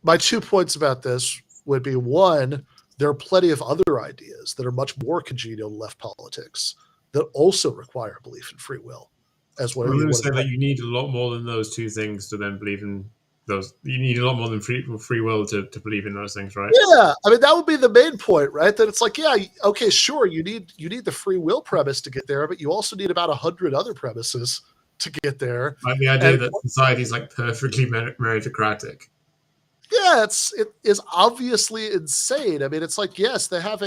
my 2 points about this would be, one, there are plenty of other ideas that are much more congenial to left politics that also require belief in free will. As well, I'm going to say that you need a lot more than those two things to then believe in those. You need a lot more than free will to believe in those things, right? Yeah, I mean, that would be the main point, right? That it's like, yeah, okay, sure, you need the free will premise to get there, but you also need about 100 other premises to get there. Like the idea that society is like perfectly meritocratic. Yeah, it is obviously insane. I mean, it's like, yes, they have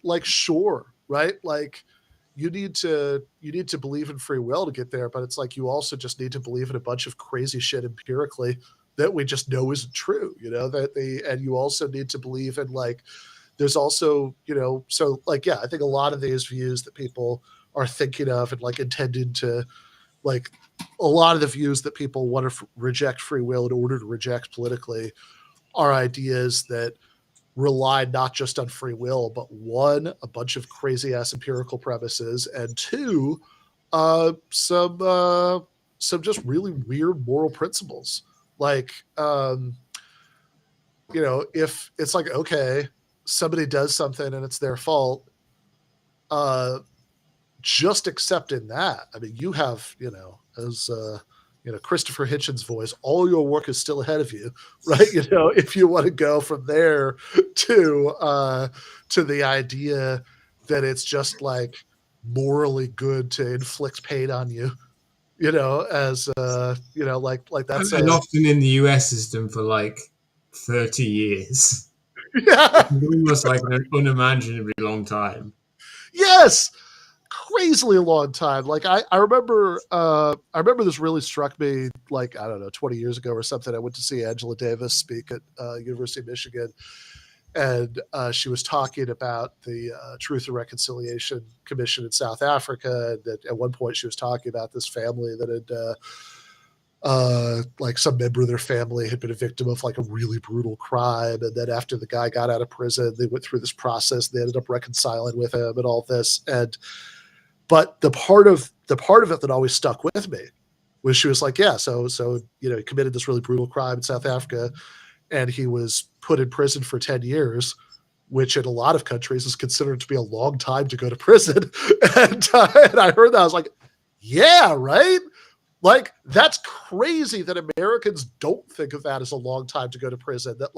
like, sure, right? Like, you need to believe in free will to get there, but it's like, you also just need to believe in a bunch of crazy shit empirically that we just know isn't true, and you also need to believe in, like, there's also, so like, yeah, I think a lot of these views that people are thinking of and like intended to, like, a lot of the views that people want to reject free will in order to reject politically are ideas that rely not just on free will, but one, a bunch of crazy ass empirical premises, and two, some just really weird moral principles. Like, if it's like, okay, somebody does something and it's their fault, just accepting that. I mean, you have, as Christopher Hitchens' voice, all your work is still ahead of you, right? If you want to go from there to the idea that it's just like morally good to inflict pain on you, as like that's and often in the US system for like 30 years. yeah, It's almost like an unimaginably long time. yes, crazily long time. Like I remember this really struck me, like, I don't know, 20 years ago or something. I went to see Angela Davis speak at University of Michigan, and she was talking about the Truth and Reconciliation Commission in South Africa. And at one point she was talking about this family that had like some member of their family had been a victim of like a really brutal crime, and then after the guy got out of prison, they went through this process. They ended up reconciling with him and all this. But the part of it that always stuck with me was she was like, yeah, so he committed this really brutal crime in South Africa, and he was put in prison for 10 years, which in a lot of countries is considered to be a long time to go to prison. And I heard that, I was like, yeah, right. Like, that's crazy that Americans don't think of that as a long time to go to prison. That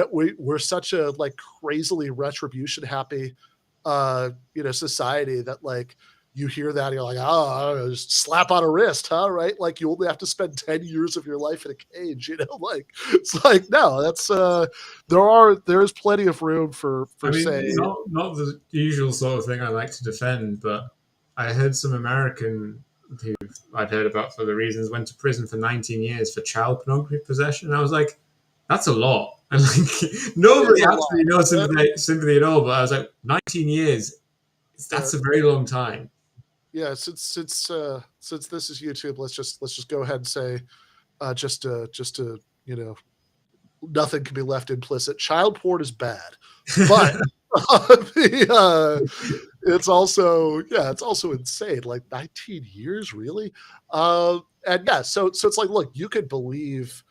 we're such a like crazily retribution happy society that like you hear that and you're like, oh, I don't know, just slap on a wrist, huh? Right? Like you only have to spend 10 years of your life in a cage, like it's like, no, that's there's plenty of room for say, not the usual sort of thing I like to defend, but I heard some American who I'd heard about for the reasons went to prison for 19 years for child pornography possession. And I was like, that's a lot. And like nobody absolutely no sympathy at all. But I was like, 19 years, that's a very long time. Yeah, since this is YouTube, let's just go ahead and say, just to nothing can be left implicit. Child porn is bad, but it's also insane. Like 19 years, really? And yeah, so it's like, look, you could believe,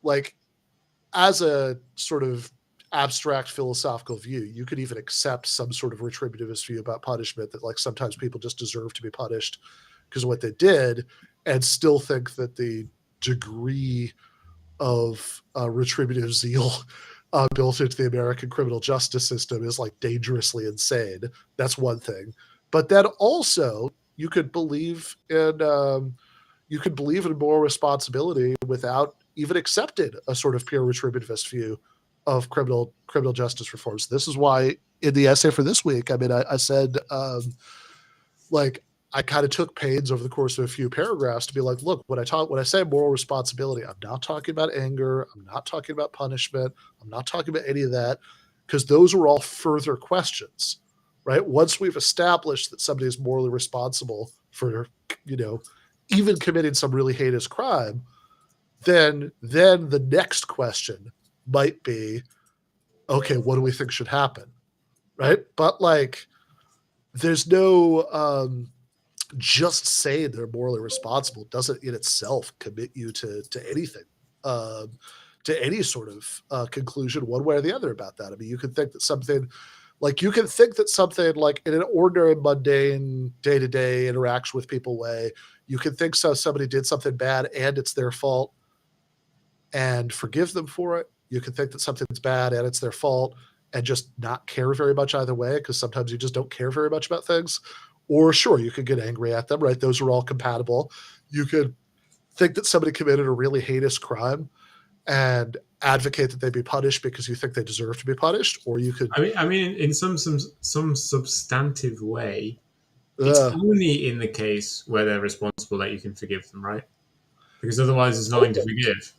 like, as a sort of abstract philosophical view, you could even accept some sort of retributivist view about punishment, that like sometimes people just deserve to be punished because of what they did, and still think that the degree of retributive zeal built into the American criminal justice system is like dangerously insane. That's one thing. But then also you could believe in moral responsibility without even accepting a sort of pure retributivist view of criminal justice reforms. This is why in the essay for this week, I mean, I said, like, I kind of took pains over the course of a few paragraphs to be like, look, when I say moral responsibility, I'm not talking about anger. I'm not talking about punishment. I'm not talking about any of that, because those are all further questions, right? Once we've established that somebody is morally responsible for, even committing some really heinous crime, then the next question might be, okay, what do we think should happen, right? But like, there's no just saying they're morally responsible doesn't in itself commit you to anything, to any sort of conclusion one way or the other about that. I mean, you can think that something like in an ordinary, mundane, day-to-day interaction with people way, you can think somebody did something bad and it's their fault and forgive them for it. You can think that something's bad and it's their fault and just not care very much either way, because sometimes you just don't care very much about things. Or sure, you could get angry at them, right? Those are all compatible. You could think that somebody committed a really heinous crime and advocate that they be punished because you think they deserve to be punished, or you could. I mean, in some substantive way, it's only in the case where they're responsible that you can forgive them, right? Because otherwise, there's nothing to forgive.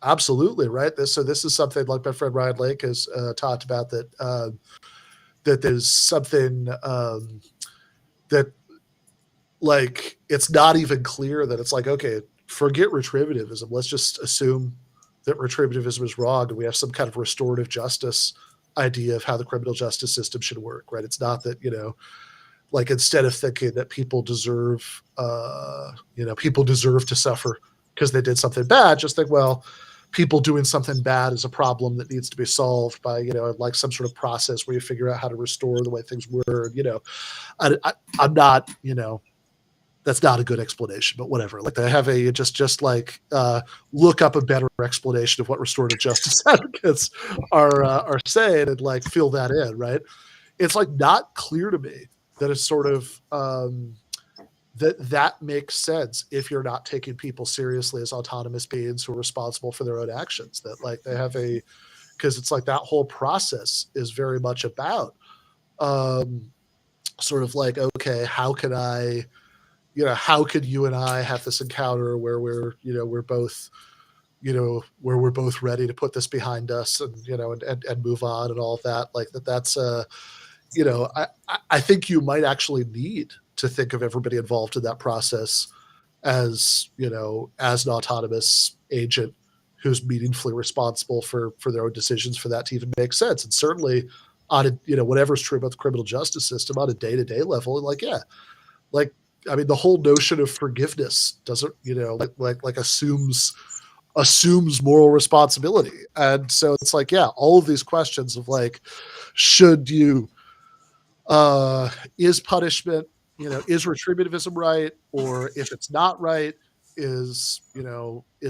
Absolutely, right. This is something like my friend Ryan Lake has talked about, that that there's something that, like, it's not even clear that it's like, okay, forget retributivism. Let's just assume that retributivism is wrong, and we have some kind of restorative justice idea of how the criminal justice system should work, right? It's not that, like, instead of thinking that people deserve to suffer because they did something bad, just think, well, people doing something bad is a problem that needs to be solved by, like some sort of process where you figure out how to restore the way things were. I'm not, that's not a good explanation, but whatever. Like they have a just like look up a better explanation of what restorative justice advocates are saying and like fill that in, right? It's like not clear to me that it's sort of that makes sense if you're not taking people seriously as autonomous beings who are responsible for their own actions. That like they have a, because it's like that whole process is very much about sort of like, okay, how can I, how could you and I have this encounter where we're both, where we're both ready to put this behind us and, and move on and all of that. Like that's I think you might actually need to think of everybody involved in that process as, as an autonomous agent who's meaningfully responsible for their own decisions for that to even make sense. And certainly on a, whatever's true about the criminal justice system on a day-to-day level, like, yeah, like, I mean, the whole notion of forgiveness doesn't, like assumes moral responsibility. And so it's like, yeah, all of these questions of like, should you, is punishment, is retributivism right? Or if it's not right, is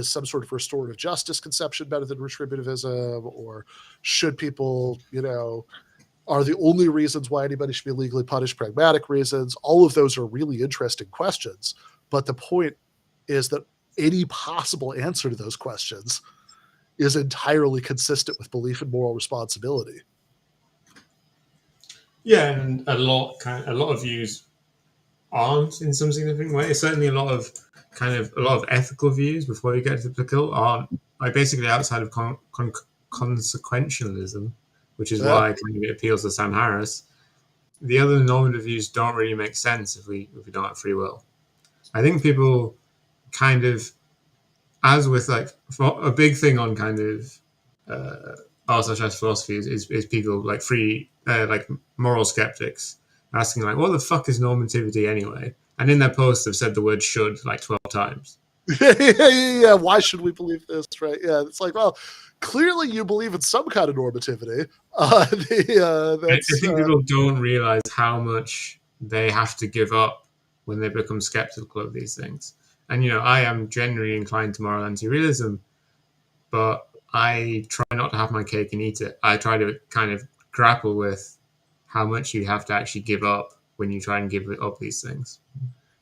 some sort of restorative justice conception better than retributivism? Or should people, are the only reasons why anybody should be legally punished pragmatic reasons? All of those are really interesting questions. But the point is that any possible answer to those questions is entirely consistent with belief in moral responsibility. Yeah, and a lot of views aren't in some significant way. Certainly, a lot of ethical views before you get to the political aren't, like, basically outside of consequentialism, which is why it appeals to Sam Harris. The other normative views don't really make sense if we don't have free will. I think people kind of, as with like a big thing on kind of social philosophy is people like like moral skeptics asking like, what the fuck is normativity anyway? And in their posts they've said the word should like 12 times. Yeah, why should we believe this, right? Yeah, it's like, well, clearly you believe in some kind of normativity. I think people don't realize how much they have to give up when they become skeptical of these things. And, I am generally inclined to moral anti-realism, but I try not to have my cake and eat it. I try to kind of grapple with how much you have to actually give up when you try and give up these things.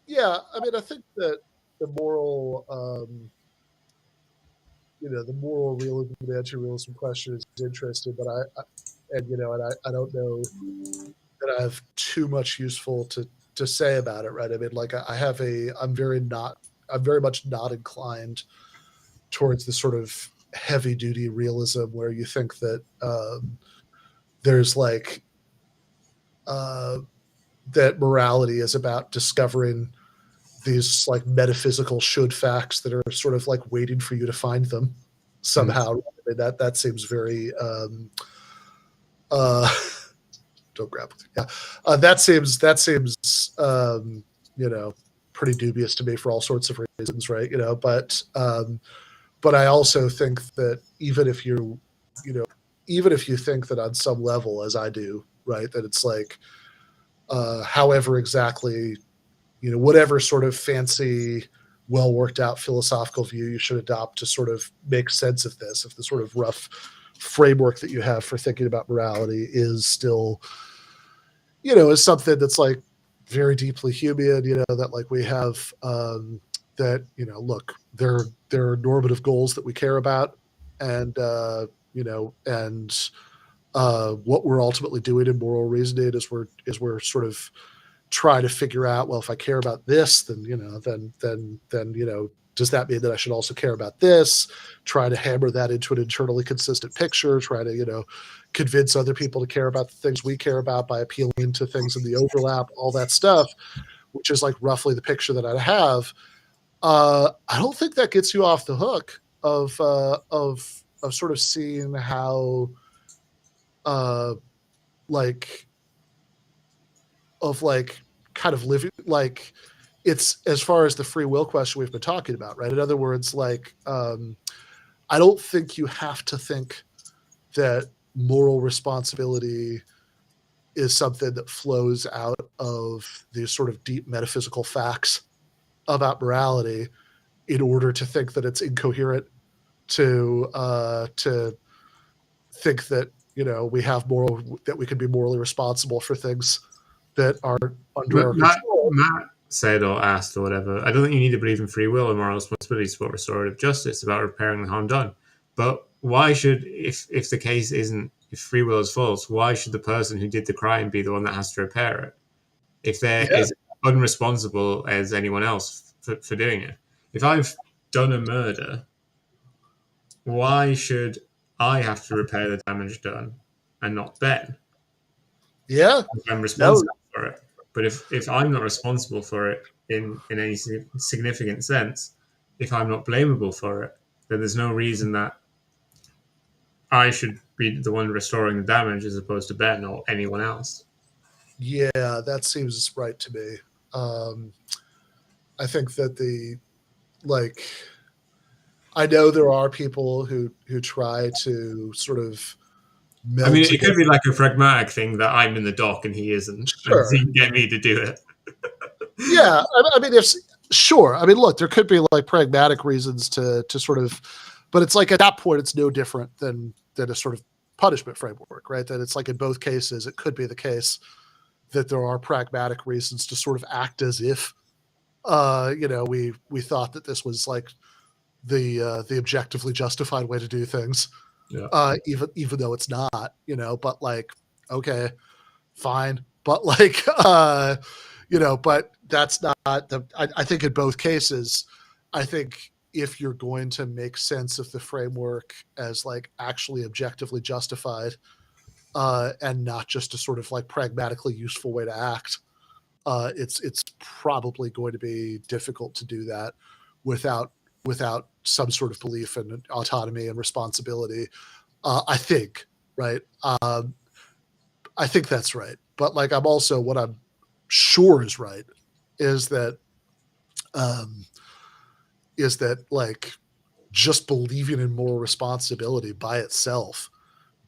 Yeah, I mean, I think that the moral, the moral realism and anti-realism question is interesting, but I don't know that I have too much useful to say about it, right? I mean, like I'm very much not inclined towards the sort of heavy duty realism where you think that there's like that morality is about discovering these like metaphysical should facts that are sort of like waiting for you to find them somehow. I mean, that seems very don't grab with it. Yeah, that seems pretty dubious to me for all sorts of reasons, right? But I also think that even if you think that on some level, as I do, right, that it's like however exactly, whatever sort of fancy, well worked out philosophical view you should adopt to sort of make sense of this, if the sort of rough framework that you have for thinking about morality is still, is something that's like very deeply human, that like we have that, look, there are normative goals that we care about, and what we're ultimately doing in moral reasoning is we're sort of try to figure out, well, if I care about this, then does that mean that I should also care about this? Try to hammer that into an internally consistent picture, try to, convince other people to care about the things we care about by appealing to things in the overlap, all that stuff, which is like roughly the picture that I have. I don't think that gets you off the hook of sort of seeing how kind of living, like, it's as far as the free will question we've been talking about, right? In other words, like, I don't think you have to think that moral responsibility is something that flows out of these sort of deep metaphysical facts about morality in order to think that it's incoherent, to think that that we can be morally responsible for things that aren't under our control. Matt said or asked or whatever, I don't think you need to believe in free will or moral responsibility to support restorative justice about repairing the harm done. But why should, if the case isn't, if free will is false, why should the person who did the crime be the one that has to repair it? If they're as unresponsible as anyone else for doing it. If I've done a murder, why should I have to repair the damage done and not Ben? Yeah. I'm responsible for it. But if I'm not responsible for it in any significant sense, if I'm not blamable for it, then there's no reason that I should be the one restoring the damage as opposed to Ben or anyone else. Yeah, that seems right to me. I think that I know there are people who try to sort of I mean, it could be like a pragmatic thing that I'm in the dock and he isn't, sure. and he can get me to do it. Yeah, I mean, sure. I mean, look, there could be like pragmatic reasons to sort of, but it's like at that point, it's no different than a sort of punishment framework, right? That it's like in both cases, it could be the case that there are pragmatic reasons to sort of act as if, we thought that this was like the objectively justified way to do things, even though it's not, but like, okay, fine, but like, but that's not I think in both cases, I think if you're going to make sense of the framework as like actually objectively justified, and not just a sort of like pragmatically useful way to act, it's probably going to be difficult to do that without some sort of belief in autonomy and responsibility. I think, right? I think that's right. But like, what I'm sure is right is that like just believing in moral responsibility by itself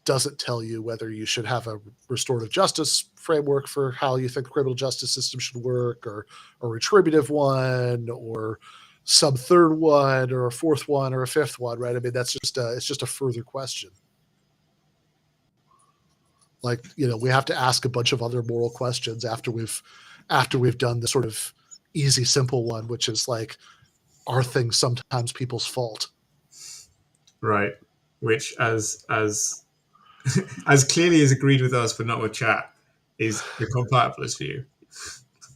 doesn't tell you whether you should have a restorative justice framework for how you think the criminal justice system should work, or a retributive one, or some third one, or a fourth one, or a fifth one, right? I mean, that's it's just a further question. Like, we have to ask a bunch of other moral questions after we've done the sort of easy, simple one, which is like, are things sometimes people's fault? Right. Which, as clearly is agreed with us, but not with chat, is the compatibilist view.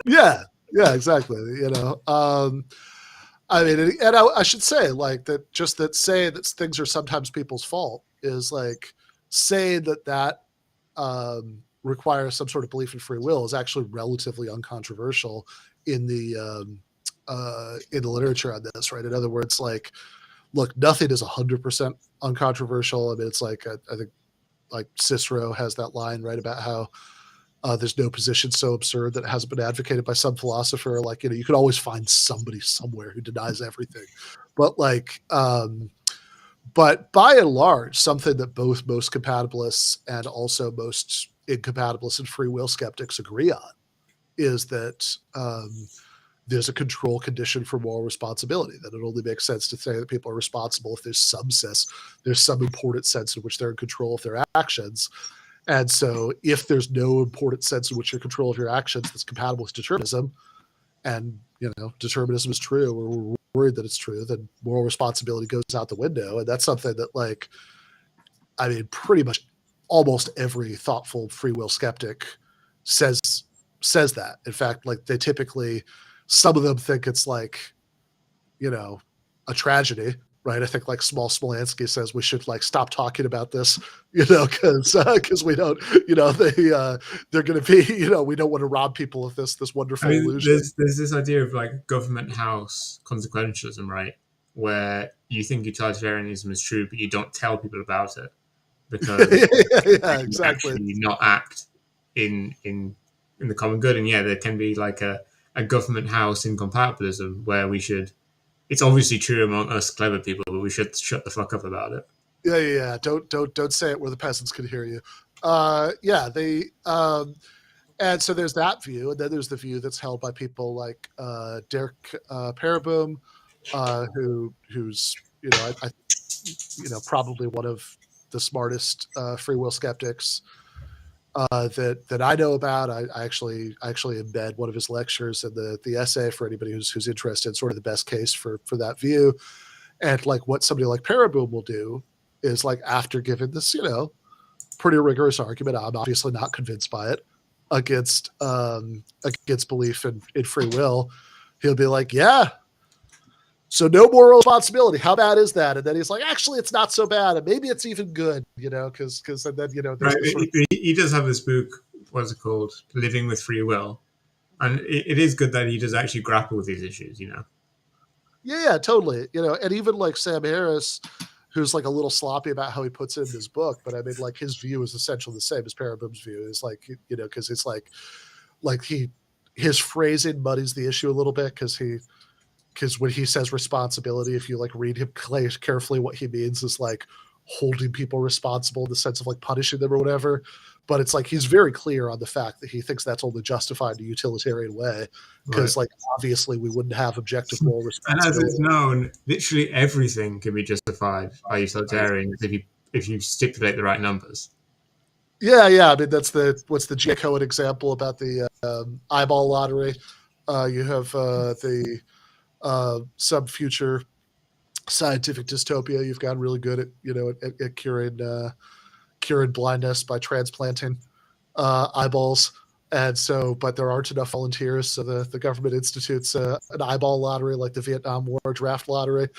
Yeah, exactly. I mean, and I should say, like, that just that saying that things are sometimes people's fault is like saying that requires some sort of belief in free will is actually relatively uncontroversial in the literature on this, right? In other words, like, look, nothing is 100% uncontroversial. I mean, it's like I think like Cicero has that line, right, about how there's no position so absurd that it hasn't been advocated by some philosopher. Like, you could always find somebody somewhere who denies everything. But like, but by and large, something that both most compatibilists and also most incompatibilists and free will skeptics agree on is that there's a control condition for moral responsibility, that it only makes sense to say that people are responsible if there's some important sense in which they're in control of their actions. And so if there's no important sense in which you're in control of your actions that's compatible with determinism, and determinism is true, or we're worried that it's true, then moral responsibility goes out the window. And that's something that, like, I mean, pretty much almost every thoughtful free will skeptic says that. In fact, like, they typically, some of them think it's like, a tragedy, right? I think like Smolansky says we should like stop talking about this, because we don't, they're going to be, we don't want to rob people of this wonderful illusion. There's this idea of like government house consequentialism, right? Where you think utilitarianism is true, but you don't tell people about it because exactly, actually not act in the common good. And yeah, there can be like a government house incompatibilism where we should. It's obviously true among us clever people, but we should shut the fuck up about it. Yeah. Don't say it where the peasants can hear you. And so there's that view, and then there's the view that's held by people like Dirk Pereboom, who's probably one of the smartest free will skeptics that I know about. I actually embed one of his lectures in the essay for anybody who's interested in sort of the best case for that view. And like what somebody like Pereboom will do is like after giving this, pretty rigorous argument, I'm obviously not convinced by it, against belief in free will, he'll be like, yeah, so no moral responsibility. How bad is that? And then he's like, actually, it's not so bad, and maybe it's even good, because and then there's Right. this sort of... He does have this book. What's it called? Living with Free Will, and it is good that he does actually grapple with these issues. Yeah, totally. And even like Sam Harris, who's like a little sloppy about how he puts it in his book, but I mean, like his view is essentially the same as Pereboom's view. Is like, because it's like his phrasing muddies the issue a little bit, because when he says responsibility, if you like read him carefully, what he means is like holding people responsible in the sense of like punishing them or whatever. But it's like he's very clear on the fact that he thinks that's only justified in a utilitarian way, because like obviously we wouldn't have objective moral responsibility. And as it's known, literally everything can be justified by utilitarians if you stipulate the right numbers. Yeah. I mean, what's the G. Cohen example about the eyeball lottery? You have some future scientific dystopia. You've gotten really good at curing blindness by transplanting eyeballs. And so, but there aren't enough volunteers, so the government institutes an eyeball lottery, like the Vietnam War draft lottery.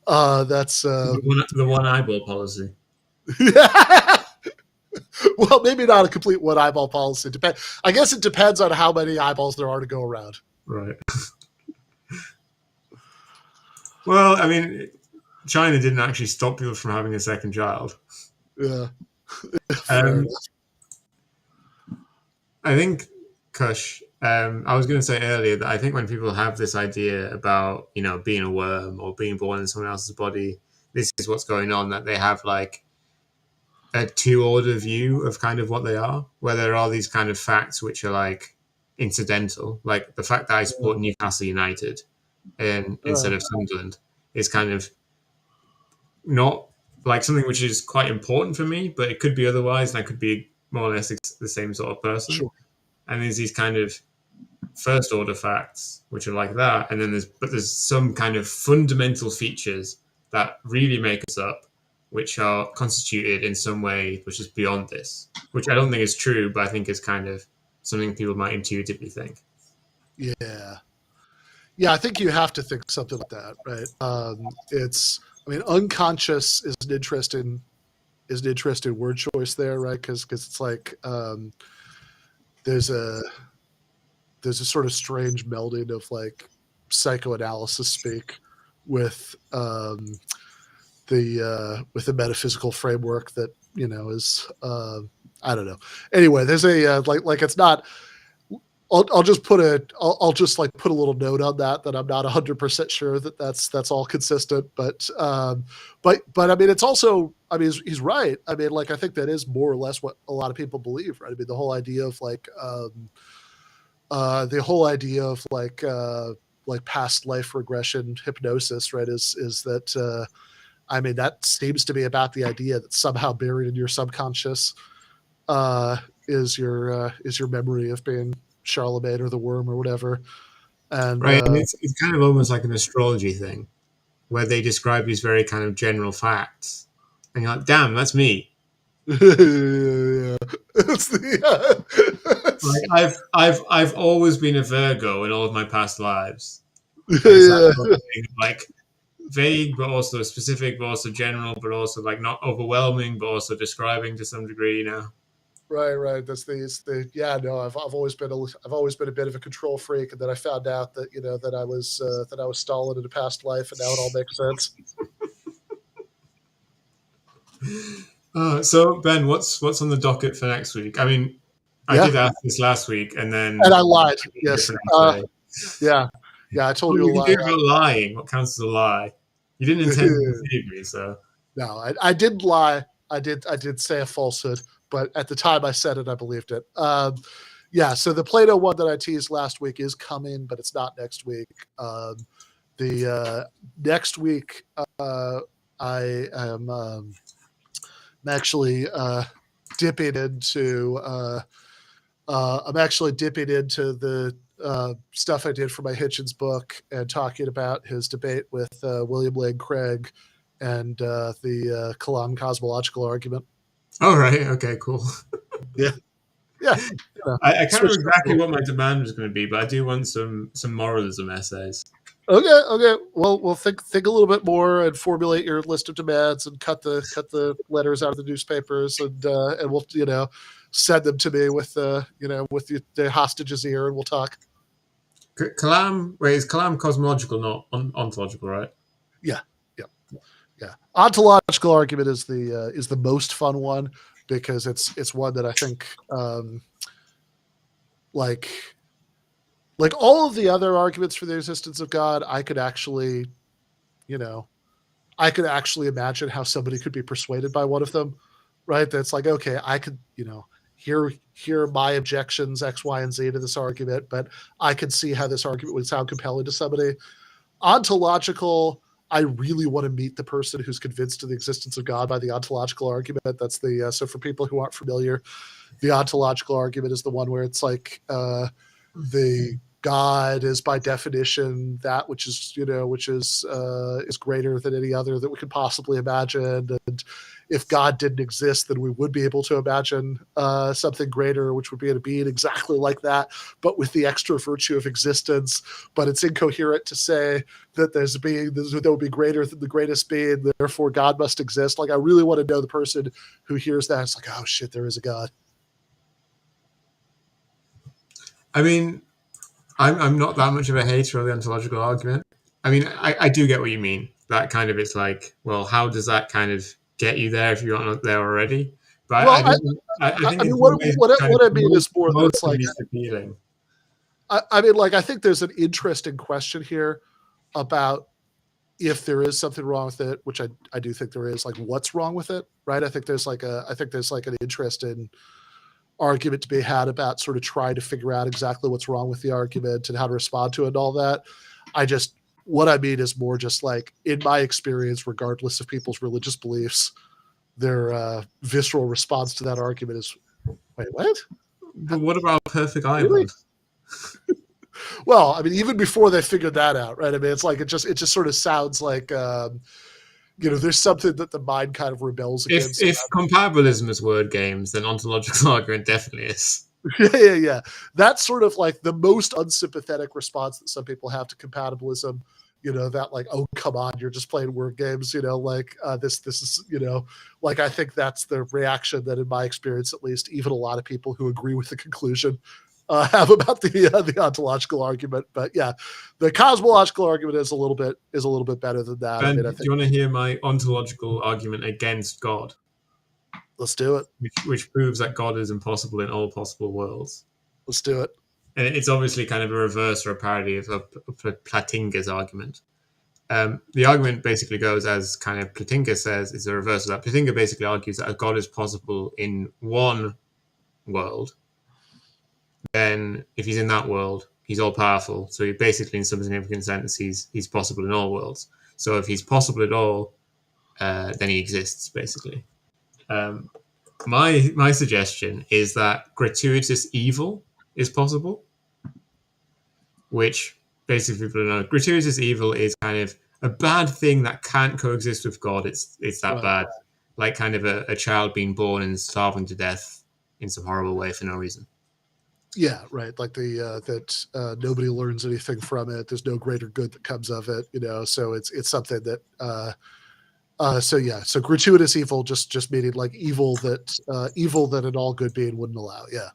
That's the one eyeball policy. Well, maybe not a complete one eyeball policy. I guess it depends on how many eyeballs there are to go around. Right. Well, I mean, China didn't actually stop people from having a second child. Yeah. I think, Kush, I was going to say earlier that I think when people have this idea about, being a worm or being born in someone else's body, this is what's going on, that they have like a two-order view of kind of what they are, where there are these kind of facts which are like incidental, like the fact that I support Newcastle United instead of Sunderland is kind of not like something which is quite important for me, but it could be otherwise, and I could be more or less the same sort of person. Sure. And there's these kind of first order facts which are like that, and then there's some kind of fundamental features that really make us up, which are constituted in some way which is beyond this, which I don't think is true, but I think is kind of something people might intuitively think. Yeah, I think you have to think something like that, right? Unconscious is an interesting word choice there, right? Because it's like there's a sort of strange melding of like psychoanalysis speak with the metaphysical framework that is I don't know. Anyway, there's a like it's not. I'll just put a little note on that I'm not 100% sure that's all consistent, but I mean it's also, I mean he's right. I mean, like I think that is more or less what a lot of people believe, right? I mean the whole idea of like past life regression hypnosis, right? Is that I mean that seems to be about the idea that somehow buried in your subconscious is your memory of being Charlemagne or the worm or whatever. And right, and it's kind of almost like an astrology thing where they describe these very kind of general facts, and you're like, damn, that's me. Yeah. Like I've always been a Virgo in all of my past lives. Yeah. Like vague, but also specific, but also general, but also like not overwhelming, but also describing to some degree, Right. That's yeah. No, I've always been a bit of a control freak, and then I found out that that I was Stalin in a past life, and now it all makes sense. So Ben, what's on the docket for next week? I mean, I did ask this last week, and I lied. Yes. Yeah. I told you a lie. About lying. What counts as a lie? You didn't intend to deceive me, so. No, I didn't lie. I did say a falsehood, but at the time I said it, I believed it. Yeah, so the Plato one that I teased last week is coming, but it's not next week. The next week, I am I'm actually dipping into the stuff I did for my Hitchens book and talking about his debate with William Lane Craig and the Kalam cosmological argument. Oh, right. Okay, cool. Yeah. Yeah. I can't remember exactly what my demand was going to be, but I do want some moralism essays. Okay. Well, we'll think a little bit more and formulate your list of demands and cut the letters out of the newspapers and we'll send them to me with the hostage's ear and we'll talk. Kalam, is Kalam cosmological, not ontological, right? Yeah. Ontological argument is the most fun one because it's one that I think like all of the other arguments for the existence of God, I could actually imagine how somebody could be persuaded by one of them, right? That's like, okay, I could, hear my objections X, Y, and Z to this argument, but I could see how this argument would sound compelling to somebody. Ontological, I really want to meet the person who's convinced of the existence of God by the ontological argument. That's so for people who aren't familiar, the ontological argument is the one where it's like the God is by definition that which is greater than any other that we could possibly imagine. And if God didn't exist, then we would be able to imagine something greater, which would be a being exactly like that, but with the extra virtue of existence. But it's incoherent to say that there's a being that would be greater than the greatest being, therefore God must exist. Like, I really want to know the person who hears that. It's like, oh shit, there is a God. I mean, I'm not that much of a hater of the ontological argument. I mean, I do get what you mean. That kind of, it's like, well, how does that kind of get you there if you're not there already? But well, I think what I mean is more that it's like appealing. I mean, like, I think there's an interesting question here about if there is something wrong with it, which I do think there is. Like, what's wrong with it, right? I think there's like an interesting argument to be had about sort of trying to figure out exactly what's wrong with the argument and how to respond to it and all that. What I mean is more just like, in my experience, regardless of people's religious beliefs, their visceral response to that argument is, wait, what? But what about Perfect Island? Really? Well, I mean, even before they figured that out, right? I mean, it's like, it just sort of sounds like, there's something that the mind kind of rebels against. If compatibilism is word games, then ontological argument definitely is. Yeah. That's sort of like the most unsympathetic response that some people have to compatibilism. That like, oh, come on, you're just playing word games. This is, like, I think that's the reaction that, in my experience, at least, even a lot of people who agree with the conclusion have about the ontological argument. But yeah, the cosmological argument is a little bit better than that. Ben, do you want to hear my ontological argument against God? Let's do it. Which proves that God is impossible in all possible worlds. Let's do it. And it's obviously kind of a reverse or a parody of Platinga's argument. The argument basically goes as kind of Platinga says, is a reverse of that. Platinga basically argues that if God is possible in one world, then if he's in that world, he's all powerful. So he basically, in some significant sense, he's possible in all worlds. So if he's possible at all, then he exists, basically. My suggestion is that gratuitous evil is possible, which basically people don't know. Gratuitous evil is kind of a bad thing that can't coexist with God. It's that right. Bad, like kind of a child being born and starving to death in some horrible way for no reason. Yeah, right. Like that nobody learns anything from it. There's no greater good that comes of it, So it's something that. So gratuitous evil just meaning like evil that an all good being wouldn't allow. Yeah.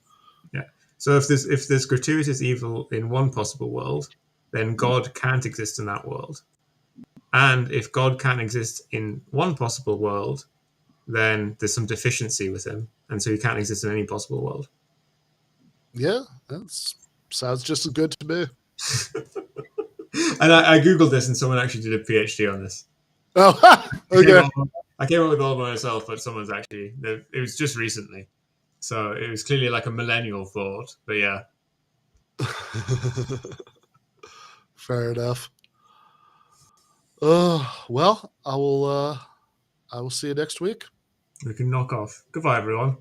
So if there's gratuitous evil in one possible world, then God can't exist in that world. And if God can't exist in one possible world, then there's some deficiency with him, and so he can't exist in any possible world. Yeah, that sounds just as good to me. And I googled this, and someone actually did a PhD on this. Oh, okay. I came up with all by myself, but someone's actually, it was just recently. So it was clearly like a millennial thought. But yeah. Fair enough. Well, I will see you next week. We can knock off. Goodbye, everyone.